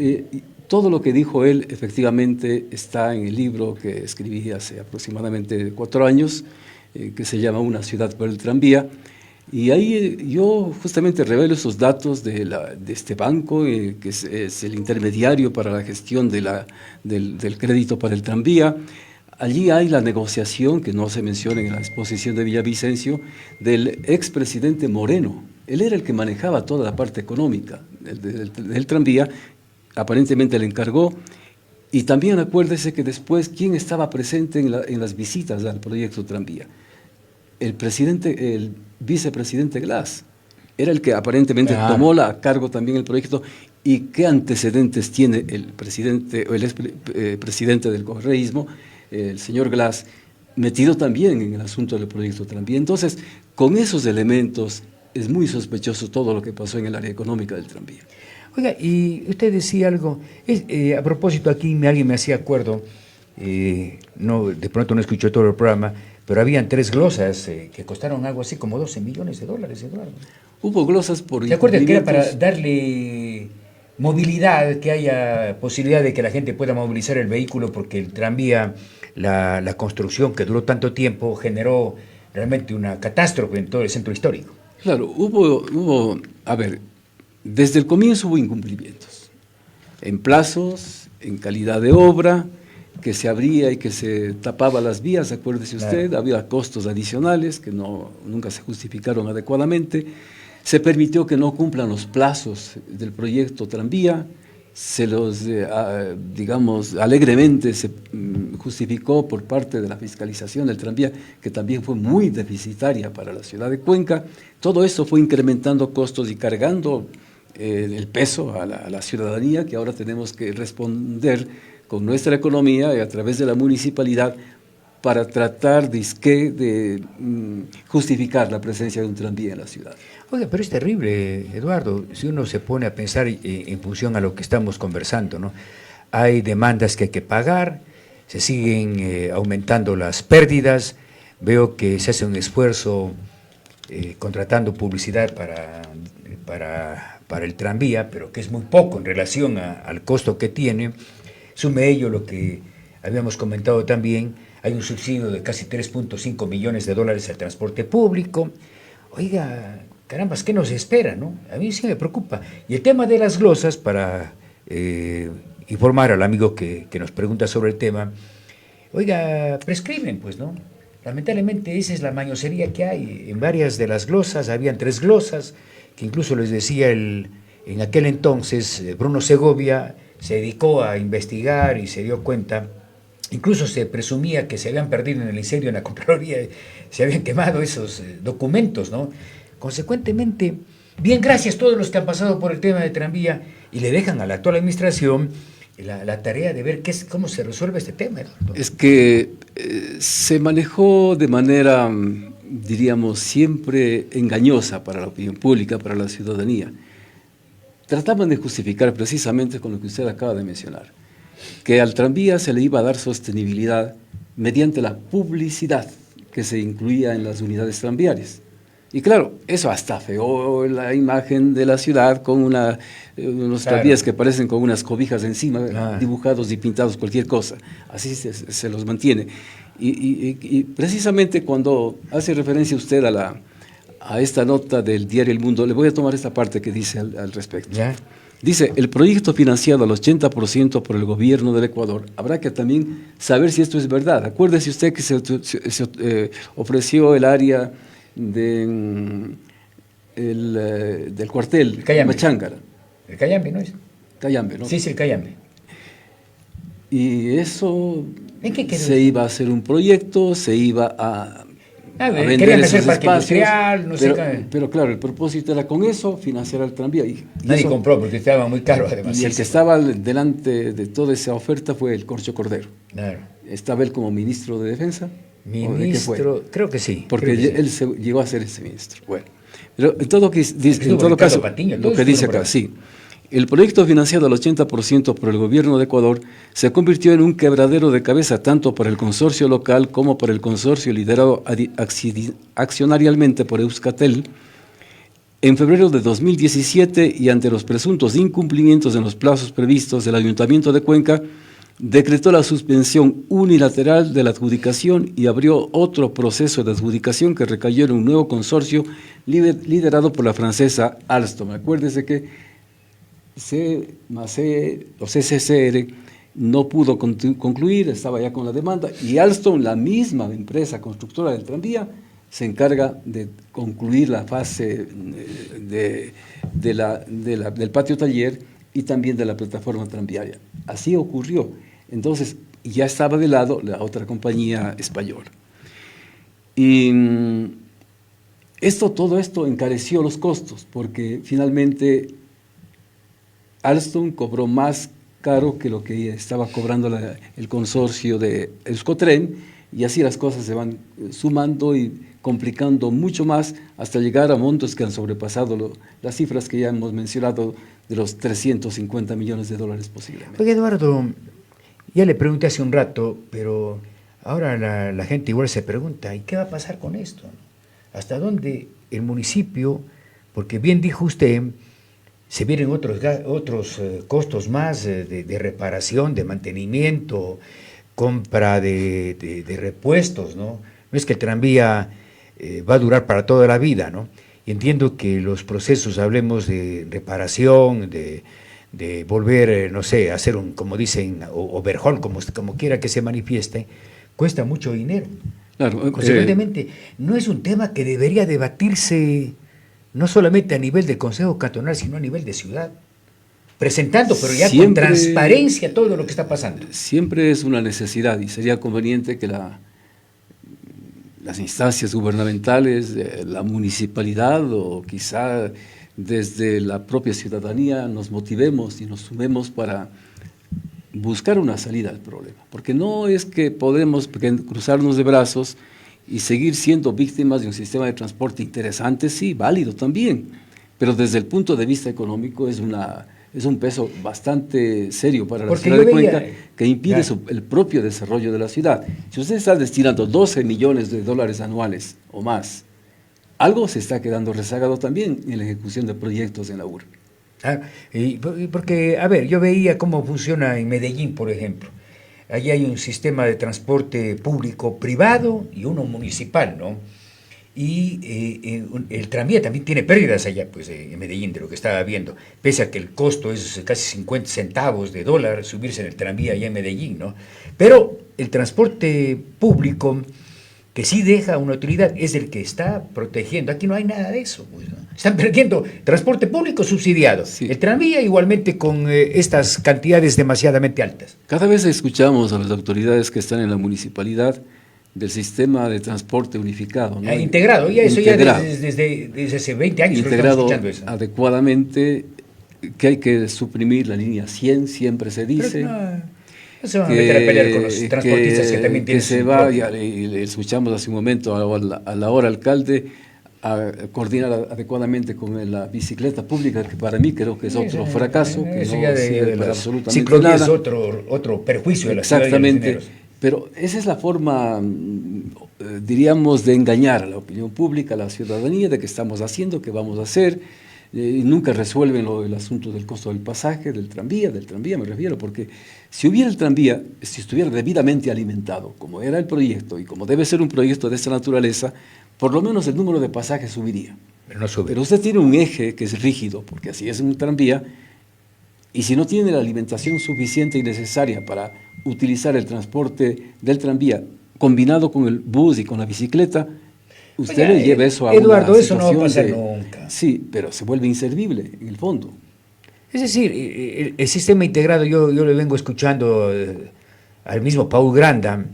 todo lo que dijo él efectivamente está en el libro que escribí hace aproximadamente 4 años, que se llama Una ciudad por el tranvía, y ahí yo justamente revelo esos datos de este banco, que es el intermediario para la gestión del crédito para el tranvía. Allí hay la negociación, que no se menciona en la exposición de Villavicencio, del expresidente Moreno. Él era el que manejaba toda la parte económica del tranvía, aparentemente le encargó. Y también acuérdese que después, ¿quién estaba presente en las visitas al proyecto tranvía? El vicepresidente Glass. Era el que aparentemente tomó a cargo también el proyecto. ¿Y qué antecedentes tiene el presidente o el expresidente del correísmo, el señor Glass, metido también en el asunto del proyecto tranvía? Entonces, con esos elementos, es muy sospechoso todo lo que pasó en el área económica del tranvía. Oiga, y usted decía algo, a propósito aquí alguien me hacía acuerdo, de pronto no escuchó todo el programa, pero habían 3 glosas que costaron algo así como $12 millones, Eduardo. Hubo glosas por ¿Te acuerdas que era para darle movilidad, que haya posibilidad de que la gente pueda movilizar el vehículo, porque el tranvía, la construcción que duró tanto tiempo, generó realmente una catástrofe en todo el centro histórico? Claro, a ver, desde el comienzo hubo incumplimientos, en plazos, en calidad de obra, que se abría y que se tapaba las vías, acuérdese usted, había costos adicionales que nunca se justificaron adecuadamente, se permitió que no cumplan los plazos del proyecto tranvía, se los, digamos, alegremente se justificó por parte de la fiscalización del tranvía, que también fue muy deficitaria para la ciudad de Cuenca. Todo eso fue incrementando costos y cargando el peso a la ciudadanía, que ahora tenemos que responder con nuestra economía y a través de la municipalidad para tratar de justificar la presencia de un tranvía en la ciudad. Oiga, pero es terrible, Eduardo, si uno se pone a pensar en función a lo que estamos conversando, ¿no? Hay demandas que hay que pagar, se siguen aumentando las pérdidas, veo que se hace un esfuerzo contratando publicidad para el tranvía, pero que es muy poco en relación al costo que tiene. Sume ello lo que habíamos comentado también, hay un subsidio de casi $3.5 millones al transporte público. Oiga, carambas, ¿qué nos espera, no? A mí sí me preocupa. Y el tema de las glosas, para informar al amigo que nos pregunta sobre el tema, oiga, prescriben, pues, ¿no? Lamentablemente esa es la mañosería que hay. En varias de las glosas, habían 3 glosas, que incluso les decía en aquel entonces, Bruno Segovia se dedicó a investigar y se dio cuenta, incluso se presumía que se habían perdido en el incendio en la Contraloría, se habían quemado esos documentos, ¿no? Consecuentemente, bien, gracias a todos los que han pasado por el tema de tranvía y le dejan a la actual administración la tarea de ver cómo se resuelve este tema, ¿no? Es que se manejó de manera, diríamos, siempre engañosa para la opinión pública, para la ciudadanía. Trataban de justificar precisamente con lo que usted acaba de mencionar, que al tranvía se le iba a dar sostenibilidad mediante la publicidad que se incluía en las unidades tranviarias. Y claro, eso hasta afeó la imagen de la ciudad con unos tranvías que parecen con unas cobijas encima, dibujados y pintados cualquier cosa. Así se los mantiene. Y precisamente cuando hace referencia usted a esta nota del diario El Mundo, le voy a tomar esta parte que dice al respecto. ¿Ya? Dice, el proyecto financiado al 80% por el gobierno del Ecuador, habrá que también saber si esto es verdad. Acuérdese usted que se ofreció el área del cuartel Machángara. El Cayambe, ¿no es? Cayambe, ¿no? Sí, el Cayambe. Y eso se iba a hacer un proyecto, se iba a querían hacer parque industrial, no sé qué. Pero claro, el propósito era con eso financiar el tranvía. Y nadie compró porque estaba muy caro además. Y el que estaba delante de toda esa oferta fue el Corcho Cordero. Claro. Estaba él como ministro de Defensa Ministro, creo que sí. Porque creo que sí. él llegó a ser ese ministro. Bueno, pero en todo caso, Patiño, lo que dice acá, sí. El proyecto financiado al 80% por el gobierno de Ecuador se convirtió en un quebradero de cabeza tanto para el consorcio local como para el consorcio liderado accionarialmente por Euskaltel. En febrero de 2017 y ante los presuntos incumplimientos en los plazos previstos, el Ayuntamiento de Cuenca decretó la suspensión unilateral de la adjudicación y abrió otro proceso de adjudicación que recayó en un nuevo consorcio liderado por la francesa Alstom. Acuérdese que CCCR no pudo concluir, estaba ya con la demanda, y Alstom, la misma empresa constructora del tranvía, se encarga de concluir la fase del patio taller y también de la plataforma tranviaria. Así ocurrió. Entonces, ya estaba de lado la otra compañía española. Y todo esto encareció los costos, porque finalmente Alstom cobró más caro que lo que estaba cobrando el consorcio de Euskotren, y así las cosas se van sumando y complicando mucho más hasta llegar a montos que han sobrepasado las cifras que ya hemos mencionado de los 350 millones de dólares posiblemente. Oye, Eduardo, ya le pregunté hace un rato, pero ahora la gente igual se pregunta, ¿y qué va a pasar con esto? ¿Hasta dónde el municipio, porque bien dijo usted, se vienen otros costos más de reparación, de mantenimiento, compra de repuestos, ¿no? No es que el tranvía va a durar para toda la vida, ¿no? Y entiendo que los procesos, hablemos de reparación, de volver, no sé, hacer como dicen, overhaul, como quiera que se manifieste, cuesta mucho dinero. Claro, consecuentemente, no es un tema que debería debatirse no solamente a nivel del Consejo Cantonal, sino a nivel de ciudad, presentando, pero ya con transparencia todo lo que está pasando. Siempre es una necesidad y sería conveniente que las instancias gubernamentales, la municipalidad o quizá desde la propia ciudadanía nos motivemos y nos sumemos para buscar una salida al problema, porque no es que podemos cruzarnos de brazos y seguir siendo víctimas de un sistema de transporte interesante, sí, válido también, pero desde el punto de vista económico es un peso bastante serio para la ciudad de Cuenca, que impide el propio desarrollo de la ciudad. Si usted está destinando 12 millones de dólares anuales o más, algo se está quedando rezagado también en la ejecución de proyectos en la UR. Porque, a ver, yo veía cómo funciona en Medellín, por ejemplo. Allí hay un sistema de transporte público-privado y uno municipal, ¿no? Y el tranvía también tiene pérdidas allá, pues, en Medellín, de lo que estaba viendo, pese a que el costo es casi 50 centavos de dólar subirse en el tranvía allá en Medellín, ¿no? Pero el transporte público, que sí deja una utilidad, es el que está protegiendo. Aquí no hay nada de eso, pues, ¿no? Están perdiendo transporte público subsidiado. Sí. El tranvía igualmente con estas cantidades demasiadamente altas. Cada vez escuchamos a las autoridades que están en la municipalidad del sistema de transporte unificado, ¿no? Integrado, ya eso integrado. Ya desde hace 20 años integrado que estamos escuchando eso. Adecuadamente, que hay que suprimir la línea 100, siempre se dice. No se van a meter a pelear con los transportistas que también tienen. Que se va, y le escuchamos hace un momento a la hora alcalde, a coordinar adecuadamente con la bicicleta pública, que para mí creo que es otro fracaso, que eso no ya sirve para absolutamente ciclovía nada. Es otro perjuicio de la ciudad. Exactamente, pero esa es la forma, diríamos, de engañar a la opinión pública, a la ciudadanía, de que estamos haciendo, que vamos a hacer, y nunca resuelven el asunto del costo del pasaje, del tranvía me refiero, porque si hubiera el tranvía, si estuviera debidamente alimentado, como era el proyecto y como debe ser un proyecto de esta naturaleza, por lo menos el número de pasajes subiría. Pero no sube. Pero usted tiene un eje que es rígido, porque así es un tranvía, y si no tiene la alimentación suficiente y necesaria para utilizar el transporte del tranvía, combinado con el bus y con la bicicleta, usted le lleva eso a Eduardo, una eso no va a pasar situación nunca. Sí, pero se vuelve inservible en el fondo. Es decir, el sistema integrado, yo le vengo escuchando al mismo Paul Granda.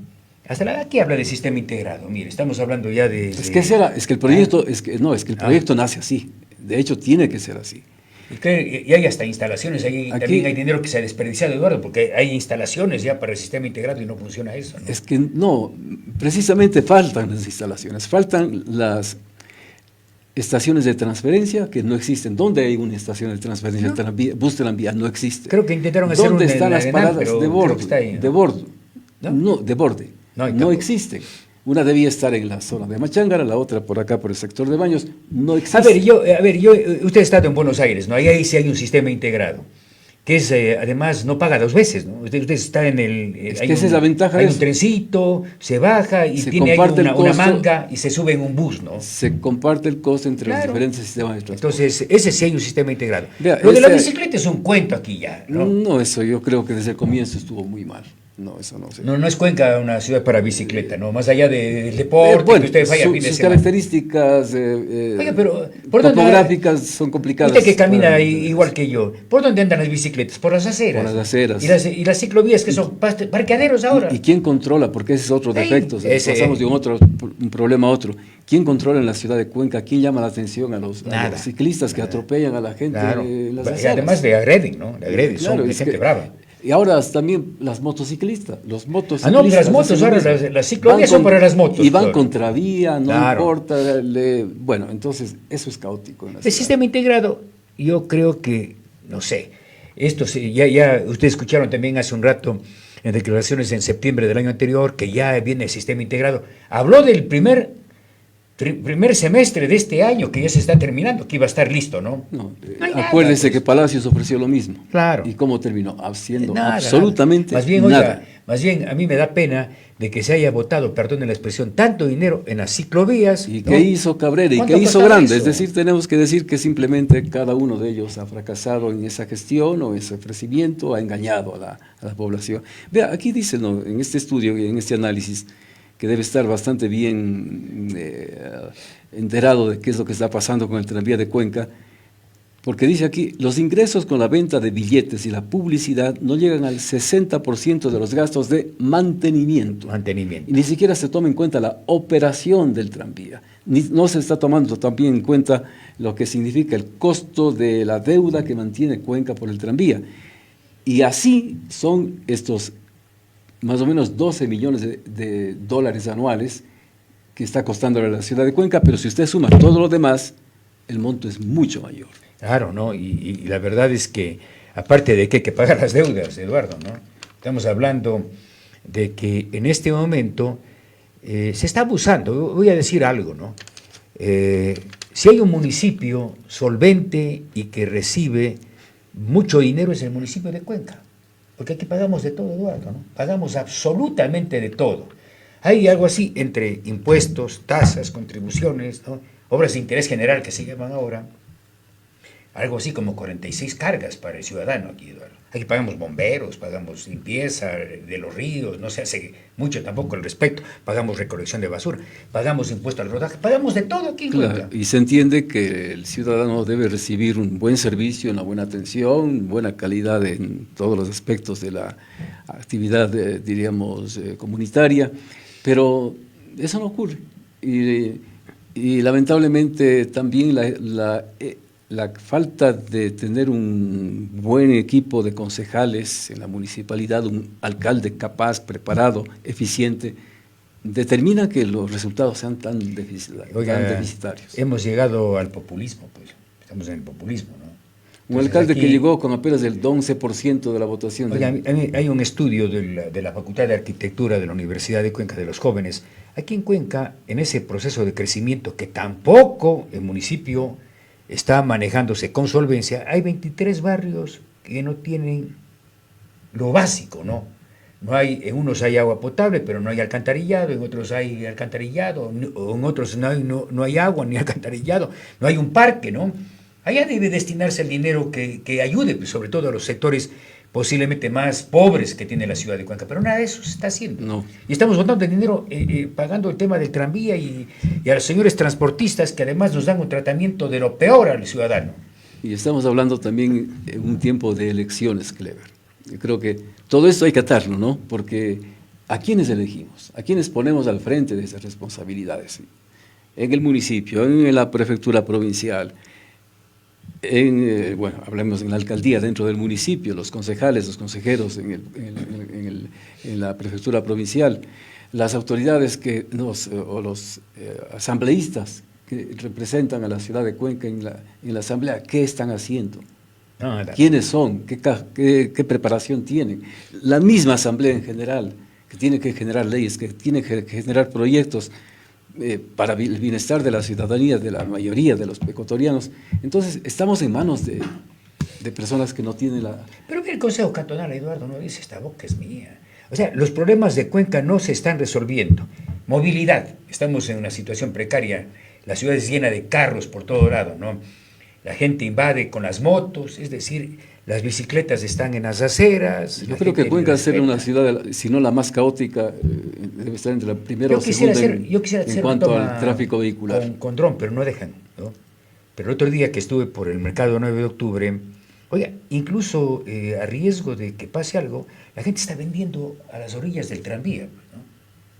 Hasta aquí habla de sistema integrado. Mire, estamos hablando ya de... Es que el proyecto, el proyecto nace así. De hecho, tiene que ser así. Y hay hasta instalaciones, ahí Aquí, también hay dinero que se ha desperdiciado, Eduardo, porque hay instalaciones ya para el sistema integrado y no funciona eso, ¿no? es que no, precisamente faltan las instalaciones, faltan las estaciones de transferencia que no existen. ¿Dónde hay una estación de transferencia? No. Bus tranvía no existe. Creo que intentaron hacer ¿Dónde una están en las Arenal, paradas pero de creo borde? que está ahí, ¿no? De borde. ¿No? No, de borde. No, y No tampoco. existen. Una debía estar en la zona de Machángara, la otra por acá, por el sector de Baños. No existe. Usted ha estado en Buenos Aires, ¿no? Ahí sí hay un sistema integrado, que es, además, no paga 2 veces, ¿no? Usted está en el... Es que esa es la ventaja Hay de un eso. trencito, se baja y Se tiene ahí comparte el una costo. manga y se sube en un bus, ¿no? Se comparte el costo entre Claro. los diferentes sistemas de transporte. Entonces, ese sí hay un sistema integrado. Vea, Lo de la ese- bicicleta es un cuento aquí ya, ¿no? No, eso yo creo que desde el comienzo estuvo muy mal. No, eso no sé. No es Cuenca una ciudad para bicicleta, ¿no? Más allá del deporte, Bueno, que usted vaya fin de sus semana. características Oiga, pero, ¿por dónde topográficas son complicadas. Usted que camina para- igual que yo, ¿por dónde andan las bicicletas? Por las aceras. Por las aceras. Y las ciclovías que son parqueaderos ahora. ¿Y quién controla? Porque ese es otro Ey, defecto. Pasamos de un problema a otro. ¿Quién controla en la ciudad de Cuenca? ¿Quién llama la atención a los ciclistas que atropellan a la gente Claro. en las Y aceras? además de agreden, ¿no? De agreden, Claro, son de es gente que- brava. Y ahora también las motociclistas. Los motociclistas Ah, no, las motos, hacen lo ahora mismo. las ciclovías Van son para las motos, Y van claro. contravía, no Claro. importa. Bueno, entonces eso es caótico. En la El ciudad. sistema integrado, yo creo que, no sé, esto ya ustedes escucharon también hace un rato en declaraciones en septiembre del año anterior que ya viene el sistema integrado. Habló del primer semestre de este año, que ya se está terminando, que iba a estar listo, ¿no? No, No hay nada, acuérdese pues. que Palacios ofreció lo mismo. Claro. ¿Y cómo terminó? Haciendo Nada, absolutamente nada. Más bien, nada. oiga, más bien a mí me da pena de que se haya votado, perdonen la expresión, tanto dinero en las ciclovías. ¿Y ¿no? qué hizo Cabrera? ¿Y ¿Cuánto qué hizo costaba Grande? eso? Es decir, tenemos que decir que simplemente cada uno de ellos ha fracasado en esa gestión o ese ofrecimiento, ha engañado a la población. Vea, aquí dice, ¿no?, en este estudio y en este análisis, que debe estar bastante bien enterado de qué es lo que está pasando con el tranvía de Cuenca, porque dice aquí, los ingresos con la venta de billetes y la publicidad no llegan al 60% de los gastos de mantenimiento. Mantenimiento. Y ni siquiera se toma en cuenta la operación del tranvía. No se está tomando también en cuenta lo que significa el costo de la deuda que mantiene Cuenca por el tranvía. Y así son estos más o menos 12 millones de dólares anuales que está costando a la ciudad de Cuenca, pero si usted suma todo lo demás, el monto es mucho mayor. Claro, ¿no? Y la verdad es que, aparte de que hay que pagar las deudas, Eduardo, ¿no? Estamos hablando de que en este momento se está abusando. Voy a decir algo, ¿no? Si hay un municipio solvente y que recibe mucho dinero es el municipio de Cuenca. Porque aquí pagamos de todo, Eduardo, ¿no? Pagamos absolutamente de todo. Hay algo así entre impuestos, tasas, contribuciones, ¿no? Obras de interés general que se llaman ahora. Algo así como 46 cargas para el ciudadano aquí, Eduardo. Aquí pagamos bomberos, pagamos limpieza de los ríos, no se hace mucho tampoco al respecto, pagamos recolección de basura, pagamos impuesto al rodaje, pagamos de todo aquí en Claro, Cuenca. y se entiende que el ciudadano debe recibir un buen servicio, una buena atención, buena calidad en todos los aspectos de la actividad, diríamos, comunitaria, pero eso no ocurre. Y lamentablemente también la falta de tener un buen equipo de concejales en la municipalidad, un alcalde capaz, preparado, eficiente, determina que los resultados sean tan deficitarios. Hemos llegado al populismo, pues. Estamos en el populismo, ¿no? Un Entonces, alcalde aquí, que llegó con apenas el 11% de la votación. Oiga, hay un estudio de la Facultad de Arquitectura de la Universidad de Cuenca, de los jóvenes. Aquí en Cuenca, en ese proceso de crecimiento que tampoco el municipio está manejándose con solvencia, hay 23 barrios que no tienen lo básico, ¿no? En unos hay agua potable, pero no hay alcantarillado, en otros hay alcantarillado, o en otros no hay agua ni alcantarillado, no hay un parque, ¿no? Allá debe destinarse el dinero que ayude, pues, sobre todo a los sectores posiblemente más pobres que tiene la ciudad de Cuenca, pero nada de eso se está haciendo. No. Y estamos botando dinero pagando el tema del tranvía y a los señores transportistas que además nos dan un tratamiento de lo peor al ciudadano. Y estamos hablando también en un tiempo de elecciones, Clever. Yo creo que todo esto hay que atarlo, ¿no? Porque ¿a quiénes elegimos? ¿A quiénes ponemos al frente de esas responsabilidades? En el municipio, en la prefectura provincial, Bueno, hablemos en la alcaldía, dentro del municipio, los concejales, los consejeros en la prefectura provincial, las autoridades o los asambleístas que representan a la ciudad de Cuenca en la asamblea, ¿qué están haciendo? Nada. ¿Quiénes son? ¿Qué preparación tienen? La misma asamblea en general, que tiene que generar leyes, que tiene que generar proyectos para el bienestar de la ciudadanía, de la mayoría de los ecuatorianos. Entonces, estamos en manos de personas que no tienen la... Pero el Consejo Cantonal, Eduardo, no dice, esta boca es mía. O sea, los problemas de Cuenca no se están resolviendo. Movilidad, estamos en una situación precaria, la ciudad es llena de carros por todo lado, ¿no? La gente invade con las motos, es decir, las bicicletas están en las aceras. Yo creo que Cuenca, al ser una ciudad, si no la más caótica, debe estar entre la primera o segunda en cuanto al tráfico vehicular. Con dron, pero no dejan, ¿no? Pero el otro día que estuve por el mercado 9 de octubre, oiga, incluso a riesgo de que pase algo, la gente está vendiendo a las orillas del tranvía, ¿no?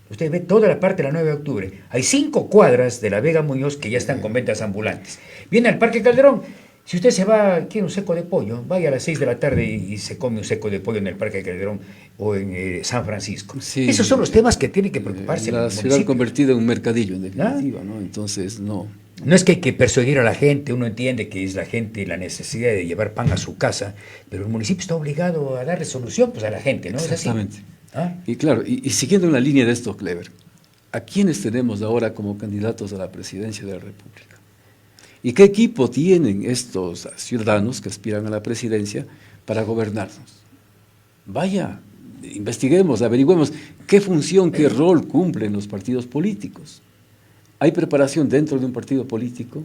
Usted ve toda la parte de la 9 de octubre. Hay 5 cuadras de la Vega Muñoz que ya están con ventas ambulantes. Viene al Parque Calderón. Si usted se va, quiere un seco de pollo, vaya a las 6 de la tarde y se come un seco de pollo en el Parque Calderón o en San Francisco. Sí, esos son los temas que tiene que preocuparse. La ciudad convertida en un mercadillo, en definitiva, ¿no? Entonces, no. No es que hay que persuadir a la gente, uno entiende que es la gente la necesidad de llevar pan a su casa, pero el municipio está obligado a darle solución pues, a la gente, ¿no? Exactamente. ¿Es así? ¿Ah? Y claro, y siguiendo en la línea de esto, Clever, ¿a quiénes tenemos ahora como candidatos a la presidencia de la República? ¿Y qué equipo tienen estos ciudadanos que aspiran a la presidencia para gobernarnos? Vaya, investiguemos, averigüemos qué función, qué rol cumplen los partidos políticos. ¿Hay preparación dentro de un partido político?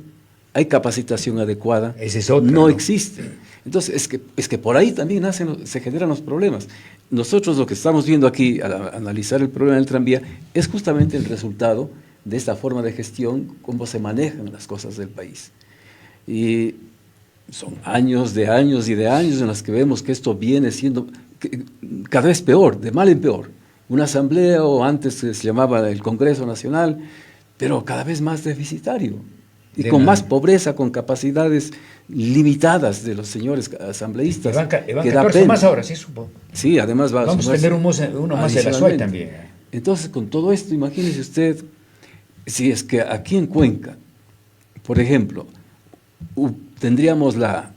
¿Hay capacitación adecuada? Ese es otro, no ¿no? existe. Entonces, es que por ahí también se generan los problemas. Nosotros lo que estamos viendo aquí, al analizar el problema del tranvía, es justamente el resultado de esta forma de gestión, cómo se manejan las cosas del país. Y son años y de años en los que vemos que esto viene siendo cada vez peor, de mal en peor. Una asamblea, o antes se llamaba el Congreso Nacional, pero cada vez más deficitario. Y con más pobreza, con capacidades limitadas de los señores asambleístas. Van que 14 más ahora, sí supo. Sí, además vamos a tener uno más de la SUAY también. Entonces, con todo esto, imagínese usted, si es que aquí en Cuenca, por ejemplo, tendríamos la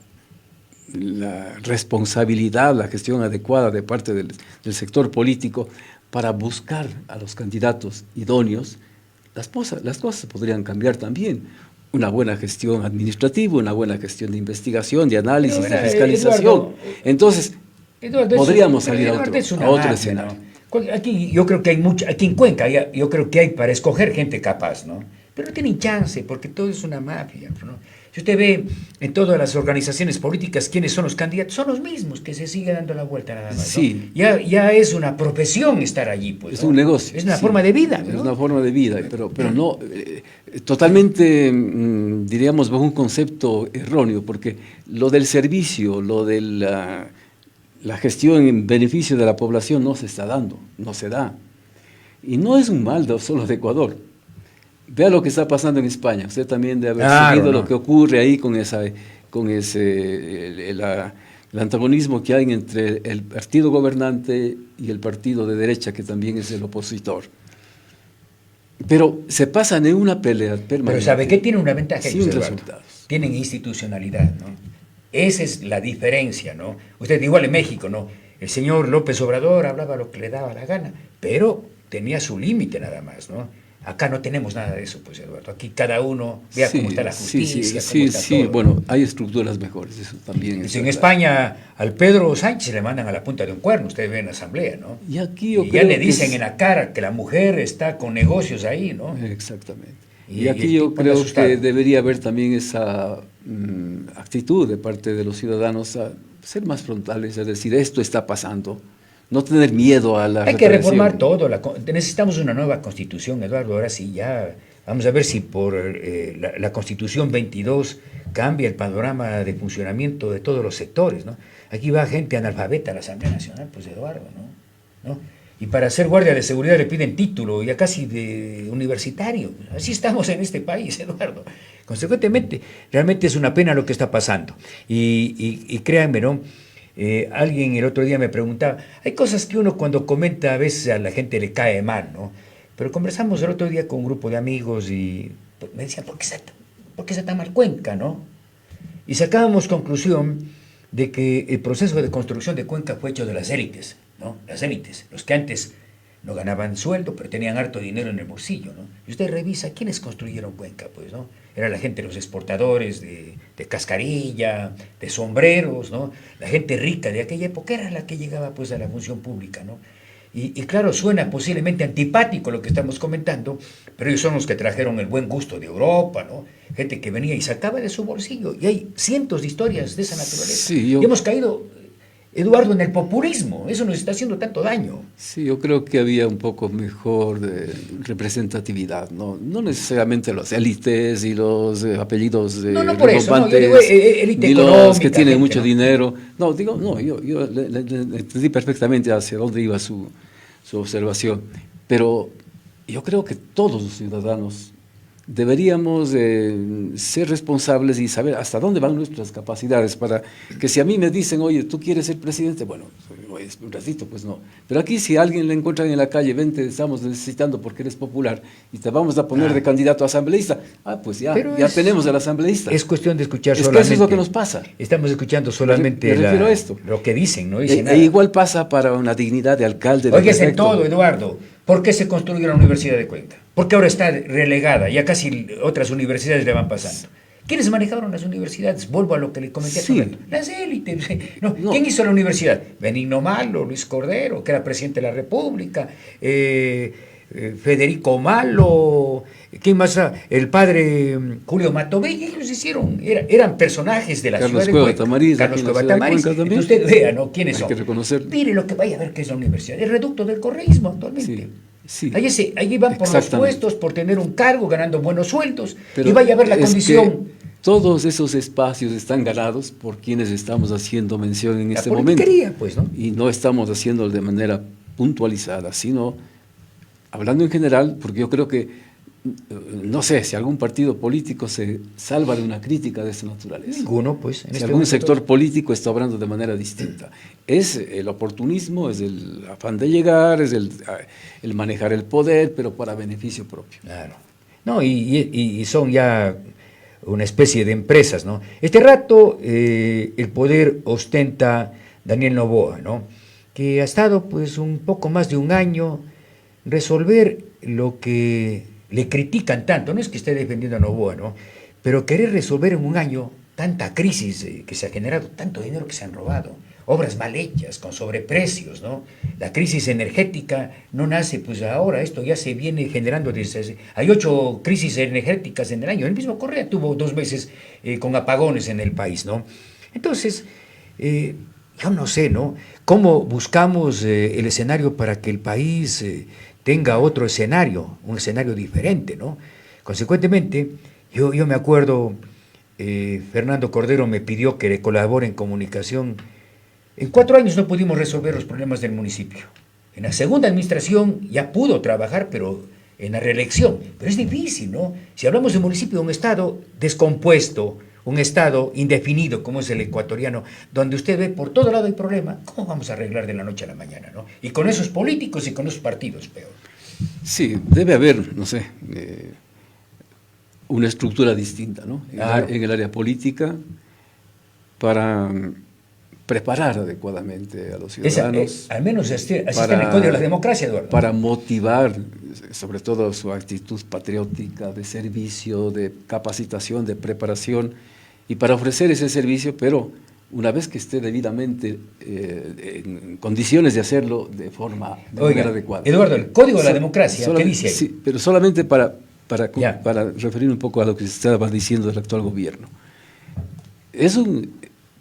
responsabilidad, la gestión adecuada de parte del sector político para buscar a los candidatos idóneos, las cosas podrían cambiar también. Una buena gestión administrativa, una buena gestión de investigación, de análisis, de fiscalización. Eduardo, entonces, podríamos salir a otro escenario. ¿No? Aquí yo creo que hay mucho, aquí en Cuenca yo creo que hay para escoger gente capaz, ¿no? Pero no tienen chance, porque todo es una mafia, ¿no? Si usted ve en todas las organizaciones políticas quiénes son los candidatos, son los mismos que se siguen dando la vuelta nada más, ¿no? Sí. Ya es una profesión estar allí, pues. Es ¿no? un negocio. Es una forma de vida, ¿no? Es una forma de vida, pero no, totalmente, diríamos, bajo un concepto erróneo, porque lo del servicio, lo de la gestión en beneficio de la población no se está dando, no se da. Y no es un mal solo de Ecuador. Vea lo que está pasando en España. Usted también debe haber seguido lo que ocurre ahí con el antagonismo que hay entre el partido gobernante y el partido de derecha, que también es el opositor. Pero se pasan en una pelea permanente. Pero ¿sabe qué? Tiene una ventaja, sin resultados. Tienen institucionalidad, ¿no? Esa es la diferencia, ¿no? Usted igual en México, ¿no? El señor López Obrador hablaba lo que le daba la gana, pero tenía su límite nada más, ¿no? Acá no tenemos nada de eso, pues, Eduardo. Aquí cada uno vea cómo está la justicia, cómo está todo. Bueno, hay estructuras mejores, eso también. Pues en España, al Pedro Sánchez le mandan a la punta de un cuerno, usted ve en la asamblea, ¿no? Y aquí ya le dicen en la cara que la mujer está con negocios ahí, ¿no? Exactamente. Y aquí yo creo que debería haber también esa actitud de parte de los ciudadanos a ser más frontales, es decir, esto está pasando. No tener miedo a la Hay que reformar todo. Necesitamos una nueva constitución, Eduardo. Ahora sí, ya vamos a ver si por la constitución 22 cambia el panorama de funcionamiento de todos los sectores, ¿no? Aquí va gente analfabeta a la Asamblea Nacional, pues, Eduardo, ¿no? Y para ser guardia de seguridad le piden título, ya casi de universitario. Así estamos en este país, Eduardo. Consecuentemente, realmente es una pena lo que está pasando. Y créanme, ¿no? Alguien el otro día me preguntaba, hay cosas que uno cuando comenta a veces a la gente le cae mal, ¿no? Pero conversamos el otro día con un grupo de amigos y me decían, ¿por qué está tan mal Cuenca, no? Y sacábamos conclusión de que el proceso de construcción de Cuenca fue hecho de las élites, ¿no? Las élites, los que antes no ganaban sueldo, pero tenían harto dinero en el bolsillo, ¿no? Y usted revisa quiénes construyeron Cuenca, pues, ¿no? Era la gente, los exportadores de cascarilla, de sombreros, ¿no? La gente rica de aquella época era la que llegaba, pues, a la función pública, ¿no? Y claro, suena posiblemente antipático lo que estamos comentando, pero ellos son los que trajeron el buen gusto de Europa, ¿no? Gente que venía y sacaba de su bolsillo. Y hay cientos de historias de esa naturaleza. Sí, Y hemos caído, Eduardo, en el populismo. Eso nos está haciendo tanto daño. Sí, yo creo que había un poco mejor representatividad, ¿no? No necesariamente los élites y los apellidos No por eso, no, yo digo élite ni económica, los que tienen gente, mucho ¿no? dinero. No, digo, no, yo le entendí perfectamente hacia dónde iba su observación, pero yo creo que todos los ciudadanos deberíamos ser responsables y saber hasta dónde van nuestras capacidades para que si a mí me dicen, oye, ¿tú quieres ser presidente? Bueno, un ratito, pues no. Pero aquí si a alguien le encuentran en la calle, ven, te estamos necesitando porque eres popular y te vamos a poner de candidato a asambleísta, pues ya tenemos al asambleísta. Es cuestión de escuchar solamente. solamente. Eso es lo que nos pasa. Estamos escuchando solamente me refiero a esto. lo que dicen, no dicen nada. Igual pasa para una dignidad de alcalde. Óyese en todo, Eduardo. ¿Por qué se construyó la Universidad de Cuenca? Porque ahora está relegada, ya casi otras universidades le van pasando. ¿Quiénes manejaron las universidades? Vuelvo a lo que le comenté hace un rato. Las élites. No. ¿Quién hizo la universidad? Benigno Malo, Luis Cordero, que era presidente de la República, Federico Malo, ¿quién más? El padre Julio Matovey, ellos hicieron, eran personajes de la ciudad de Cuenca. Carlos Cueva Tamariz. Usted vea, ¿no? ¿Quiénes son? Hay que reconocer. Mire lo que vaya a ver que es la universidad. El reducto del correísmo actualmente. Sí. Allí van por los puestos, por tener un cargo, ganando buenos sueldos. Pero y vaya a ver la condición. Todos esos espacios están ganados por quienes estamos haciendo mención en este momento. Pues, ¿no? Y no estamos haciéndolo de manera puntualizada, sino hablando en general, porque yo creo que, no sé, si algún partido político se salva de una crítica de esta naturaleza. Ninguno, pues. Si algún sector político está obrando de manera distinta. Es el oportunismo, es el afán de llegar, es el manejar el poder, pero para beneficio propio. Claro. No, y son ya una especie de empresas, ¿no? Este rato el poder ostenta Daniel Noboa, ¿no? Que ha estado pues un poco más de un año resolver lo que le critican tanto, no es que esté defendiendo a Noboa, ¿no? Pero querer resolver en un año tanta crisis que se ha generado, tanto dinero que se han robado, obras mal hechas, con sobreprecios, ¿no? La crisis energética no nace pues ahora, esto ya se viene generando desde... Hay 8 crisis energéticas en el año, el mismo Correa tuvo 2 meses con apagones en el país, ¿no? Entonces, yo no sé, ¿no? ¿Cómo buscamos el escenario para que el país tenga otro escenario, un escenario diferente, ¿no? Consecuentemente, yo me acuerdo, Fernando Cordero me pidió que le colabore en comunicación. En 4 años no pudimos resolver los problemas del municipio. En la segunda administración ya pudo trabajar, pero en la reelección. Pero es difícil, ¿no? Si hablamos de municipio, un estado descompuesto, un estado indefinido como es el ecuatoriano, donde usted ve por todo lado hay problema, ¿cómo vamos a arreglar de la noche a la mañana, ¿no? Y con esos políticos y con esos partidos, peor. Sí, debe haber, no sé, una estructura distinta, ¿no? Claro. En el área política para preparar adecuadamente a los ciudadanos. Al menos así está en el Código de la Democracia, Eduardo. Para motivar, sobre todo su actitud patriótica, de servicio, de capacitación, de preparación, y para ofrecer ese servicio, pero una vez que esté debidamente en condiciones de hacerlo de manera adecuada. Eduardo, el Código de la Democracia, ¿qué dice ahí? Sí, pero solamente para referir un poco a lo que se estaba diciendo del actual gobierno.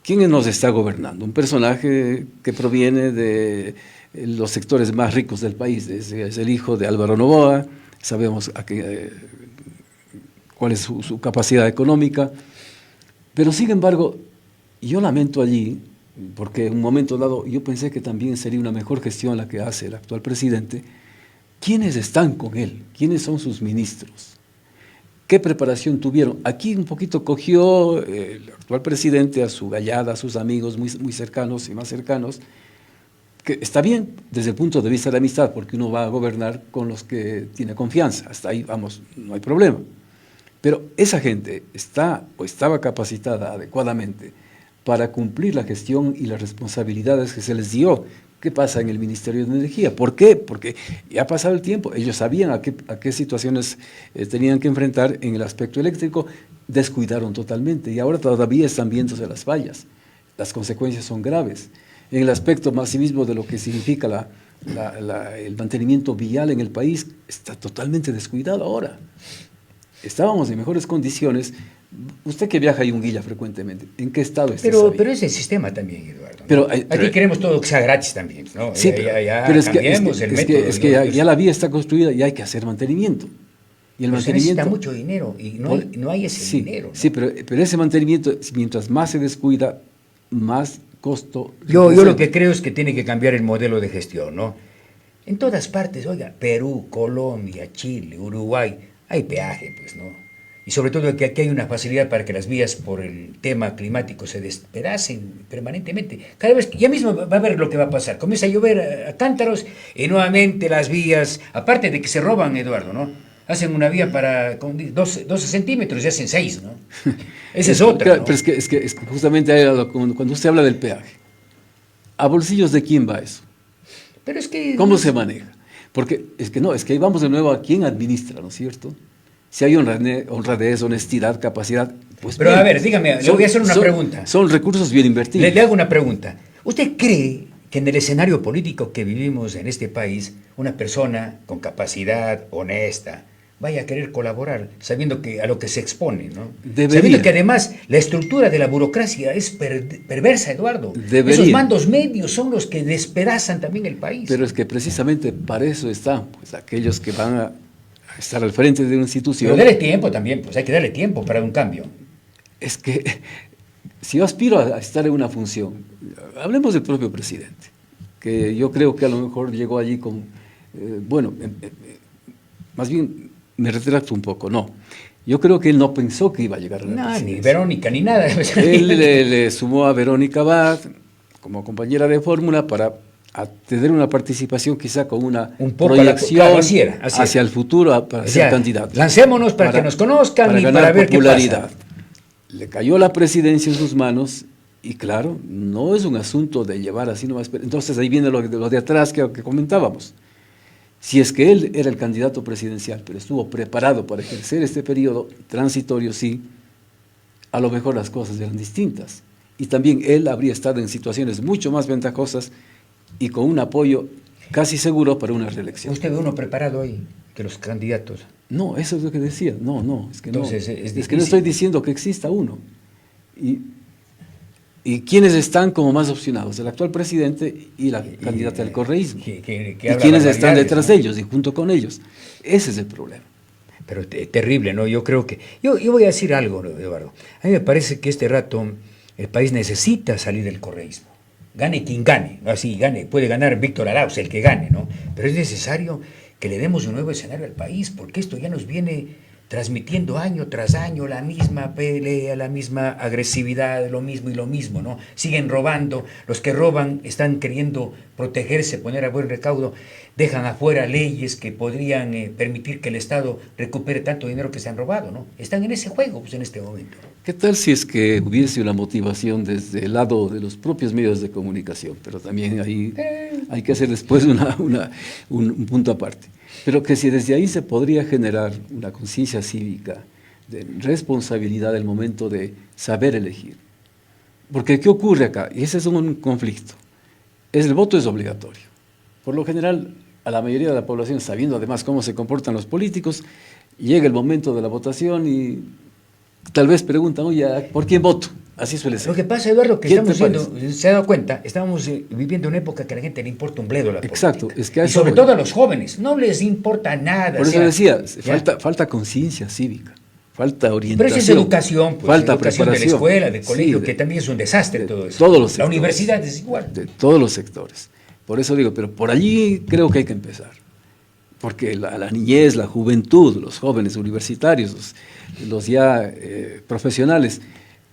¿Quién nos está gobernando? Un personaje que proviene de los sectores más ricos del país. Es el hijo de Álvaro Noboa, sabemos cuál es su capacidad económica, pero sin embargo, yo lamento allí porque en un momento dado yo pensé que también sería una mejor gestión la que hace el actual presidente. ¿Quiénes están con él? ¿Quiénes son sus ministros? ¿Qué preparación tuvieron? Aquí un poquito cogió el actual presidente a su gallada, a sus amigos muy cercanos y más cercanos, que está bien desde el punto de vista de la amistad, porque uno va a gobernar con los que tiene confianza, hasta ahí vamos, no hay problema. Pero esa gente está o estaba capacitada adecuadamente para cumplir la gestión y las responsabilidades que se les dio. ¿Qué pasa en el Ministerio de Energía? ¿Por qué? Porque ya ha pasado el tiempo, ellos sabían a qué situaciones tenían que enfrentar en el aspecto eléctrico, descuidaron totalmente y ahora todavía están viéndose las fallas. Las consecuencias son graves. En el aspecto más mismo de lo que significa el mantenimiento vial en el país, está totalmente descuidado ahora. Estábamos en mejores condiciones. Usted que viaja a Yunguilla frecuentemente, ¿en qué estado está? Pero es el sistema también, Eduardo, ¿no? Pero, aquí queremos todo que sea gratis también, ¿no? Sí, pero es que ya la vía está construida y hay que hacer mantenimiento. Y el mantenimiento necesita mucho dinero y no hay ese dinero, ¿no? Sí, pero ese mantenimiento, mientras más se descuida, más costo. Yo lo que creo es que tiene que cambiar el modelo de gestión, ¿no? En todas partes, oiga, Perú, Colombia, Chile, Uruguay, hay peaje, pues, ¿no? Y sobre todo que aquí hay una facilidad para que las vías por el tema climático se despedacen permanentemente. Cada vez, ya mismo va a ver lo que va a pasar. Comienza a llover a cántaros y nuevamente las vías, aparte de que se roban, Eduardo, ¿no? Hacen una vía para 12 centímetros y hacen 6, ¿no? Esa es otra, ¿no? Pero es que justamente cuando usted habla del peaje, ¿a bolsillos de quién va eso? Pero es que... ¿Cómo se maneja? Porque es que ahí vamos de nuevo a quién administra, ¿no es cierto? Si hay honradez, honestidad, capacidad, pues... Pero bien, a ver, dígame, le voy a hacer una pregunta. Son recursos bien invertidos. Le hago una pregunta. ¿Usted cree que en el escenario político que vivimos en este país, una persona con capacidad, honesta, vaya a querer colaborar, sabiendo que a lo que se expone, ¿no? Debería. Sabiendo que además la estructura de la burocracia es perversa, Eduardo. Debería. Esos mandos medios son los que despedazan también el país. Pero es que precisamente para eso están pues, aquellos que van a estar al frente de una institución. Pero dale tiempo también, pues hay que darle tiempo para un cambio. Es que si yo aspiro a estar en una función, hablemos del propio presidente, que yo creo que a lo mejor llegó allí con, más bien me retracto un poco, no. Yo creo que él no pensó que iba a llegar a la presidencia. Ni Verónica, ni nada. Él le sumó a Verónica Abad como compañera de fórmula para tener una participación quizá con una proyección hacia el futuro para ser candidato. Lancémonos para que nos conozcan y para ver popularidad. qué pasa. Le cayó la presidencia en sus manos y claro, no es un asunto de llevar así nomás. Entonces ahí viene lo de atrás que comentábamos. Si es que él era el candidato presidencial, pero estuvo preparado para ejercer este periodo transitorio, sí, a lo mejor las cosas eran distintas. Y también él habría estado en situaciones mucho más ventajosas y con un apoyo casi seguro para una reelección. ¿Usted ve uno preparado ahí que los candidatos? No, eso es lo que decía. No, es que entonces, no. Es que no estoy diciendo que exista uno. ¿Y quiénes están como más opcionados? El actual presidente y la candidata del correísmo. ¿Y quiénes están detrás de ellos y junto con ellos? Ese es el problema. Pero terrible, ¿no? Yo creo que... Yo voy a decir algo, Eduardo. A mí me parece que este rato el país necesita salir del correísmo. Gane quien gane, ¿no? Así gane, puede ganar Víctor Arauz, el que gane, ¿no? Pero es necesario que le demos un nuevo escenario al país, porque esto ya nos viene transmitiendo año tras año la misma pelea, la misma agresividad, lo mismo, ¿no? Siguen robando, los que roban están queriendo protegerse, poner a buen recaudo, dejan afuera leyes que podrían permitir que el Estado recupere tanto dinero que se han robado, ¿no? Están en ese juego, pues, en este momento. ¿Qué tal si es que hubiese una motivación desde el lado de los propios medios de comunicación? Pero también ahí hay que hacer después un punto aparte. Pero que si desde ahí se podría generar una conciencia cívica de responsabilidad del momento de saber elegir. Porque ¿qué ocurre acá? Y ese es un conflicto. El voto es obligatorio. Por lo general, a la mayoría de la población, sabiendo además cómo se comportan los políticos, llega el momento de la votación y tal vez preguntan, oye, ¿por quién voto? Así suele ser. Lo que pasa, Eduardo, que estamos viendo, se ha dado cuenta, estamos viviendo una época que a la gente le importa un bledo la política. Exacto. Es que y sobre todo a los jóvenes, no les importa nada. Por eso decía, falta conciencia cívica. falta orientación. Pero eso es educación, pues, falta educación preparación. de la escuela, del colegio, Sí, que también es un desastre todo eso. todos los La sectores. universidad es igual. De todos los sectores. Por eso digo, pero por allí creo que hay que empezar. Porque la niñez, la juventud, los jóvenes universitarios, los ya profesionales,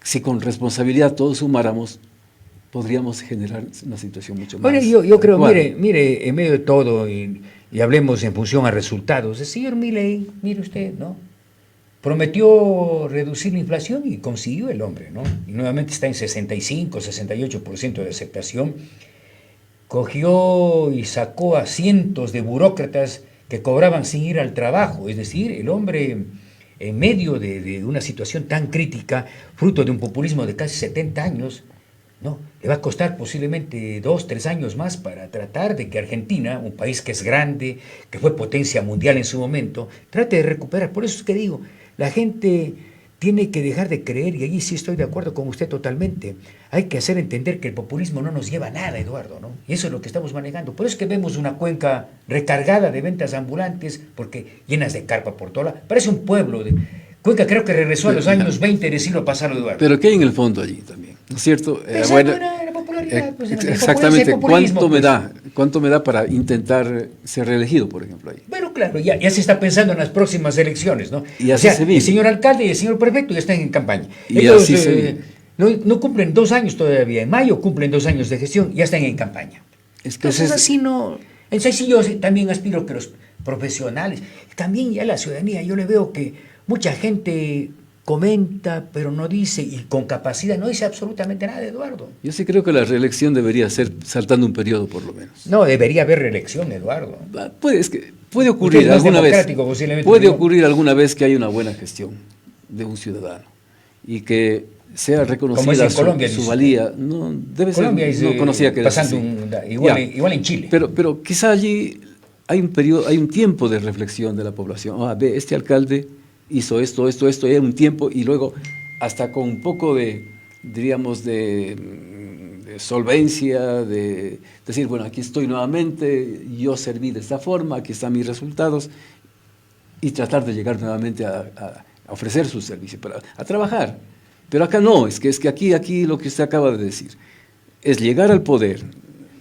si con responsabilidad todos sumáramos, podríamos generar una situación mucho más. Bueno, yo creo, adecuada. mire, en medio de todo, y hablemos en función a resultados, el señor Milei, mire usted, ¿no? Prometió reducir la inflación y consiguió el hombre, ¿no? Y nuevamente está en 65, 68% de aceptación. Cogió y sacó a cientos de burócratas que cobraban sin ir al trabajo, es decir, el hombre en medio de una situación tan crítica, fruto de un populismo de casi 70 años, no, le va a costar posiblemente 2, 3 años más para tratar de que Argentina, un país que es grande, que fue potencia mundial en su momento, trate de recuperar. Por eso es que digo, la gente tiene que dejar de creer, y allí sí estoy de acuerdo con usted totalmente. Hay que hacer entender que el populismo no nos lleva a nada, Eduardo, ¿no? Y eso es lo que estamos manejando. Por eso es que vemos una Cuenca recargada de ventas ambulantes, porque llenas de carpa por toda parece un pueblo. Cuenca creo que regresó a los años 20 del siglo pasado, Eduardo. Pero ¿qué hay en el fondo allí también? ¿No es cierto? Bueno, la popularidad. Pues, exactamente. el populismo, ¿Cuánto me da para intentar ser reelegido, por ejemplo, ahí? Bueno, claro, ya se está pensando en las próximas elecciones, ¿no? Y así se vive. El señor alcalde y el señor prefecto ya están en campaña. Y ellos así se vive. no cumplen 2 años todavía. En mayo cumplen 2 años de gestión, ya están en campaña. Es que Entonces así no. Entonces sí, yo también aspiro que los profesionales, también ya la ciudadanía, yo le veo que mucha gente comenta, pero no dice, y con capacidad no dice absolutamente nada, Eduardo. Yo sí creo que la reelección debería ser saltando un periodo, por lo menos. No, debería haber reelección, Eduardo. Puede ocurrir Usted es más alguna vez. democrático, posiblemente, Puede ¿no? ocurrir alguna vez que haya una buena gestión de un ciudadano y que sea Como es reconocida en Colombia, su dice. valía. No, debe Colombia ser. No conocía que era pasando así. igual en Chile. Pero quizá allí hay un periodo, hay un tiempo de reflexión de la población. Ve, este alcalde hizo esto, y hay un tiempo, y luego hasta con un poco de, diríamos, de solvencia, de decir, bueno, aquí estoy nuevamente, yo serví de esta forma, aquí están mis resultados, y tratar de llegar nuevamente a ofrecer su servicio, a trabajar. Pero acá no, es que aquí lo que usted acaba de decir, es llegar al poder,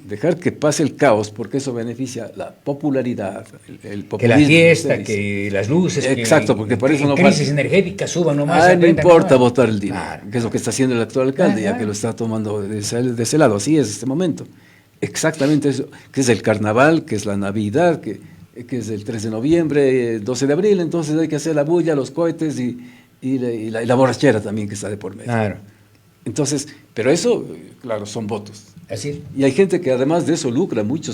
dejar que pase el caos, porque eso beneficia la popularidad, el populismo. Que la fiesta, que las luces, exacto, porque por eso no crisis falta. Energética suban nomás. No importa votar el dinero, Claro. que es lo que está haciendo el actual alcalde, Claro. ya que lo está tomando de ese lado. Así es este momento. Exactamente eso, que es el carnaval, que es la Navidad, que es el 3 de noviembre, 12 de abril, entonces hay que hacer la bulla, los cohetes y la borrachera también que está de por medio. Claro. Entonces, pero eso, claro, son votos. Así es. Y hay gente que además de eso lucra, mucha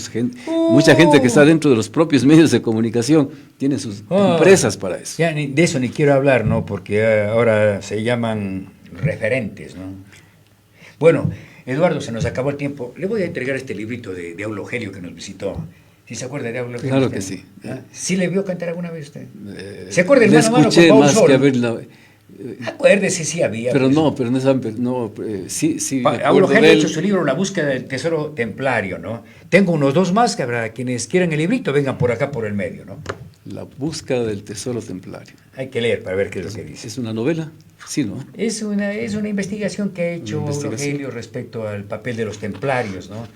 gente que está dentro de los propios medios de comunicación, tiene sus empresas para eso. Ya de eso ni quiero hablar, ¿no? Porque ahora se llaman referentes, ¿no? Bueno, Eduardo, se nos acabó el tiempo. Le voy a entregar este librito de Aulogelio que nos visitó. ¿Sí se acuerda de Aulogelio? Claro que sí. ¿Ah? ¿Sí le vio cantar alguna vez usted? ¿Se acuerda el Le mano a mano escuché con Paul más Sol? que haberla. Acuérdese, sí había. Pero pues. sí. me acuerdo Aulogelio de ha él. hecho su libro La búsqueda del tesoro templario, ¿no? Tengo unos 2 más que para quienes quieran el librito, vengan por acá por el medio, ¿no? La búsqueda del tesoro templario. Hay que leer para ver qué es lo que dice. ¿Es una novela? Sí, ¿no? Es una investigación que ha hecho Una investigación. Aulogelio respecto al papel de los templarios, ¿no?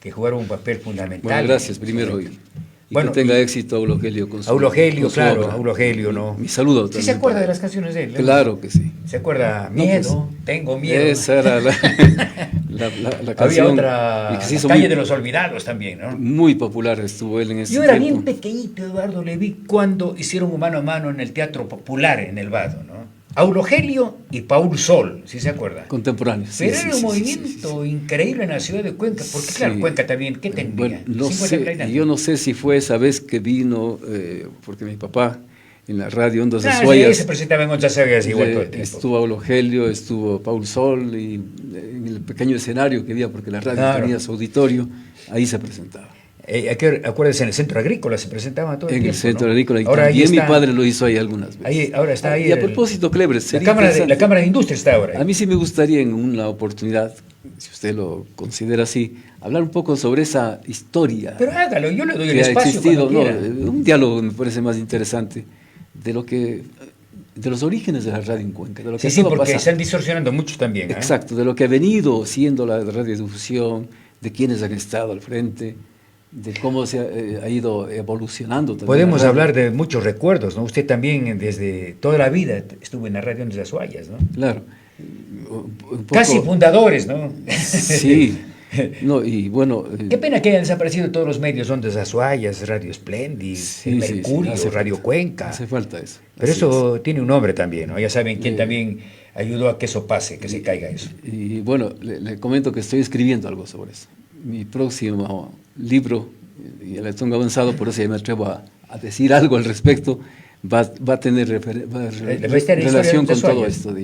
Que jugaron un papel fundamental. Bueno, gracias primero. Y Bueno, que tenga éxito Aulogelio con su Aulogelio, con su claro, obra. Aulogelio, ¿no? Mi saludo ¿Sí también se acuerda para de él. las canciones de él? Claro que sí. ¿Se acuerda? No, Miedo, tengo miedo. Esa era la Había canción. otra, y que se hizo Calle muy, de los Olvidados también, ¿no? muy popular estuvo él en ese Yo era tiempo. bien pequeñito, Eduardo, le vi cuando hicieron un mano a mano en el Teatro Popular en el Vado, ¿no? Aulogelio y Paul Sol, ¿sí se acuerda? Contemporáneos. Sí, Pero sí, era un sí, movimiento increíble en la ciudad de Cuenca, porque claro, Sí. Cuenca también, ¿qué tenía? Bueno, no 50 sé, años. yo no sé si fue esa vez que vino, porque mi papá en la radio Ondas de Ah, sí, Suayas se presentaba en otras áreas igual todo el tiempo. estuvo Aulogelio, estuvo Paul Sol, y en el pequeño escenario que había, porque la radio Claro. tenía su auditorio, ahí se presentaba. Acuérdese, en el Centro Agrícola se presentaba todo el En tiempo. el Centro ¿no? Agrícola, y Ahora ahí también mi está- padre lo hizo ahí algunas veces. Ahora está ahí. Y a propósito, Kleber, la sería Cámara interesante. de Industria está ahora. A mí sí me gustaría en una oportunidad, si usted lo considera así, hablar un poco sobre esa historia Pero hágalo, yo le doy el que ha espacio existido. cuando No, quiera. un diálogo me parece más interesante de lo que de los orígenes de la radio en Cuenca. De lo que Sí, estaba porque pasando. están distorsionando mucho también. ¿Eh? Exacto, de lo que ha venido siendo la radiodifusión, de quienes han estado al frente, de cómo se ha ido evolucionando también. Podemos la radio. hablar de muchos recuerdos, ¿no? Usted también desde toda la vida estuvo en la radio en las Azuayas, ¿no? Claro. Un poco- Casi fundadores, ¿no? Sí. No, y bueno. Qué pena que hayan desaparecido todos los medios, Ondas Azuayas, Radio Splendid, Sí, sí, sí, Mercurio, hace Radio falta, Cuenca. Hace falta eso. Pero Así eso tiene un nombre también, ¿no? Ya saben quién Sí. también ayudó a que eso pase, que se caiga eso. es. Y bueno, le comento que estoy escribiendo algo sobre eso. Mi próximo libro, y ya le tengo avanzado, por eso ya me atrevo a decir algo al respecto, va a tener Va a estar la relación historia de con todo Azuayas. esto.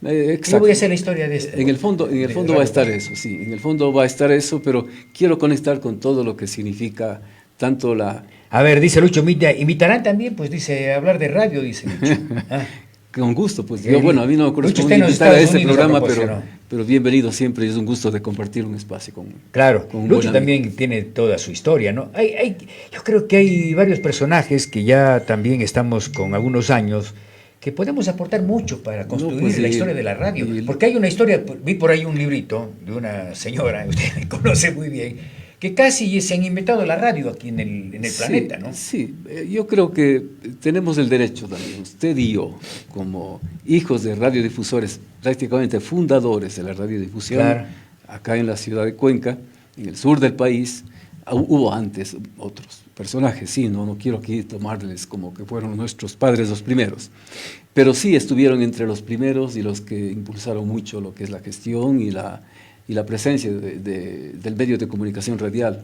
Yo Exacto. voy a hacer la historia de esto. En el fondo de va a Radio estar Cuenca. eso, sí, en el fondo va a estar eso, pero quiero conectar con todo lo que significa tanto la... A ver, dice Lucho, invitarán también, pues dice, a hablar de radio, dice Lucho. Ah, Con gusto, pues Sí, yo, bueno, a mí no me Lucho, corresponde usted en los invitar a Estados este Unidos programa, a propósito, pero bienvenido siempre, es un gusto de compartir un espacio con... claro, con un Lucho buen amigo. también tiene toda su historia, ¿no? Yo creo que hay varios personajes que ya también estamos con algunos años que podemos aportar mucho para construir pues, la y- historia de la radio. y- Porque hay una historia, vi por ahí un librito de una señora, usted me conoce muy bien, que casi se han inventado la radio aquí en el Sí, planeta, ¿no? Sí, yo creo que tenemos el derecho también, usted y yo, como hijos de radiodifusores, prácticamente fundadores de la radiodifusión, Claro. acá en la ciudad de Cuenca, en el sur del país, hubo antes otros personajes, sí, no quiero aquí tomarles como que fueron nuestros padres los primeros, pero sí estuvieron entre los primeros y los que impulsaron mucho lo que es la gestión y la presencia del medio de comunicación radial,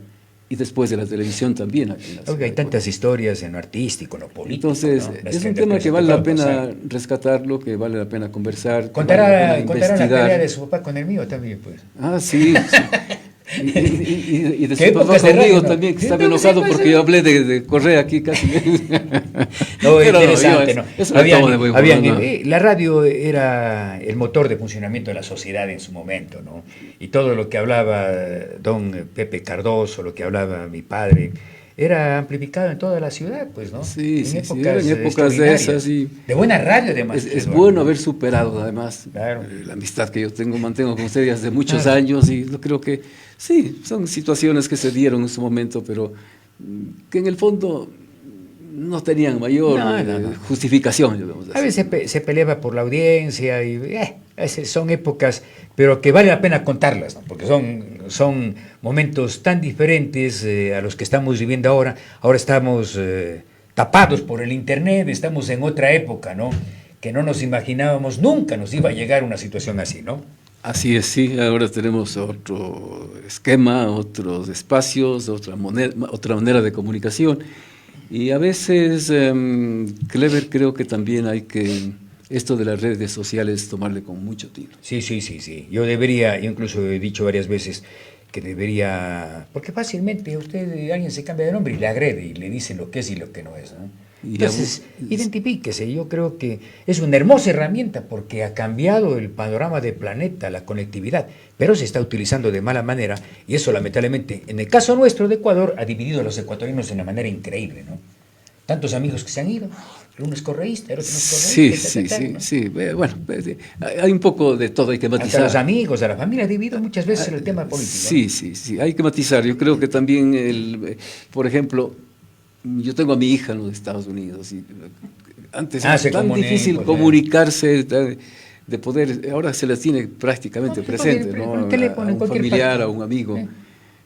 y después de la televisión también. Aquí en la ciudad Porque hay de Cuenca. tantas historias en lo artístico, en lo político. Entonces, ¿no? Las es un gentes tema que vale la pueden pena pasar. rescatarlo, que vale la pena conversar. que Contará vale la la investigar. pelea de su papá con el mío también, pues. Ah, sí. Sí. Y de ¿Qué su papá épocas de radio, conmigo no? también, que Sí, estaba no, enojado sí, porque pues, yo hablé de Correa aquí casi. No, Pero interesante, yo, ¿no? eso lo tomo de muy Habían- bueno, ¿no? la radio era el motor de funcionamiento de la sociedad en su momento, ¿no? Y todo lo que hablaba don Pepe Cardoso, lo que hablaba mi padre, era amplificado en toda la ciudad, pues, ¿no? Sí, sí, sí, épocas eran épocas de extraordinarias. esas, y De buena radio, además. es Eduardo. bueno haber superado, además, Claro. la amistad que yo mantengo con usted desde muchos Claro. años, y yo creo que sí, son situaciones que se dieron en su momento, pero que en el fondo no tenían mayor No. justificación, digamos así. A veces se peleaba por la audiencia y a veces son épocas, pero que vale la pena contarlas, ¿no? Porque son momentos tan diferentes a los que estamos viviendo ahora. Ahora estamos tapados por el Internet, estamos en otra época, ¿no? Que no nos imaginábamos, nunca nos iba a llegar una situación así, ¿no? Así es, sí, ahora tenemos otro esquema, otros espacios, otra manera de comunicación. Y a veces, Clever, creo que también hay que, esto de las redes sociales, tomarle con mucho tino. Sí. Yo incluso he dicho varias veces que debería, porque fácilmente alguien se cambia de nombre y le agrede y le dice lo que es y lo que no es, ¿no? Y Entonces, identifíquese, yo creo que es una hermosa herramienta porque ha cambiado el panorama del planeta, la conectividad, pero se está utilizando de mala manera y eso lamentablemente, en el caso nuestro de Ecuador, ha dividido a los ecuatorianos de una manera increíble, ¿no? Tantos amigos que se han ido, uno es correísta, el otro no es correísta. Sí, bueno, hay un poco de todo, hay que Hasta matizar. los amigos, a la familia ha dividido muchas veces el tema político. Sí, hay que matizar. Yo creo que también, por ejemplo, yo tengo a mi hija en los Estados Unidos y antes era se tan comunica, difícil pues, comunicarse, de poder, ahora se las tiene prácticamente No, pues, presente, por el- ¿no? por el teléfono, A en un cualquier familiar, parte. a un amigo.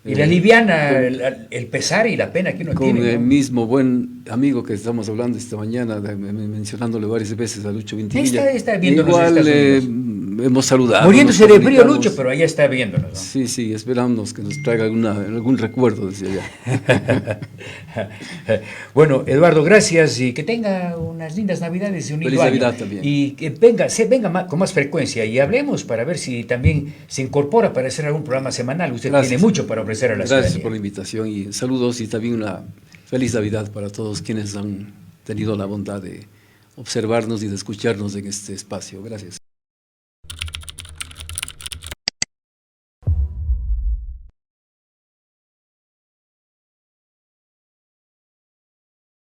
Y la liviana, el pesar y la pena que uno Con tiene. el ¿no? mismo buen amigo que estamos hablando esta mañana, mencionándole varias veces a Lucho Vintimilla. Está viendo los Igual Estados hemos saludado. Muriéndose nos de frío, comunicamos. Lucho, pero allá está viéndonos, ¿no? Sí, esperamos que nos traiga algún recuerdo desde allá. Bueno, Eduardo, gracias y que tenga unas lindas Navidades y un Feliz lindo año. Navidad también. Y que venga con más frecuencia y hablemos para ver si también se incorpora para hacer algún programa semanal. Usted Gracias. tiene mucho para ofrecer a la Gracias ciudadanía. por la invitación y saludos y también una feliz Navidad para todos quienes han tenido la bondad de observarnos y de escucharnos en este espacio. Gracias.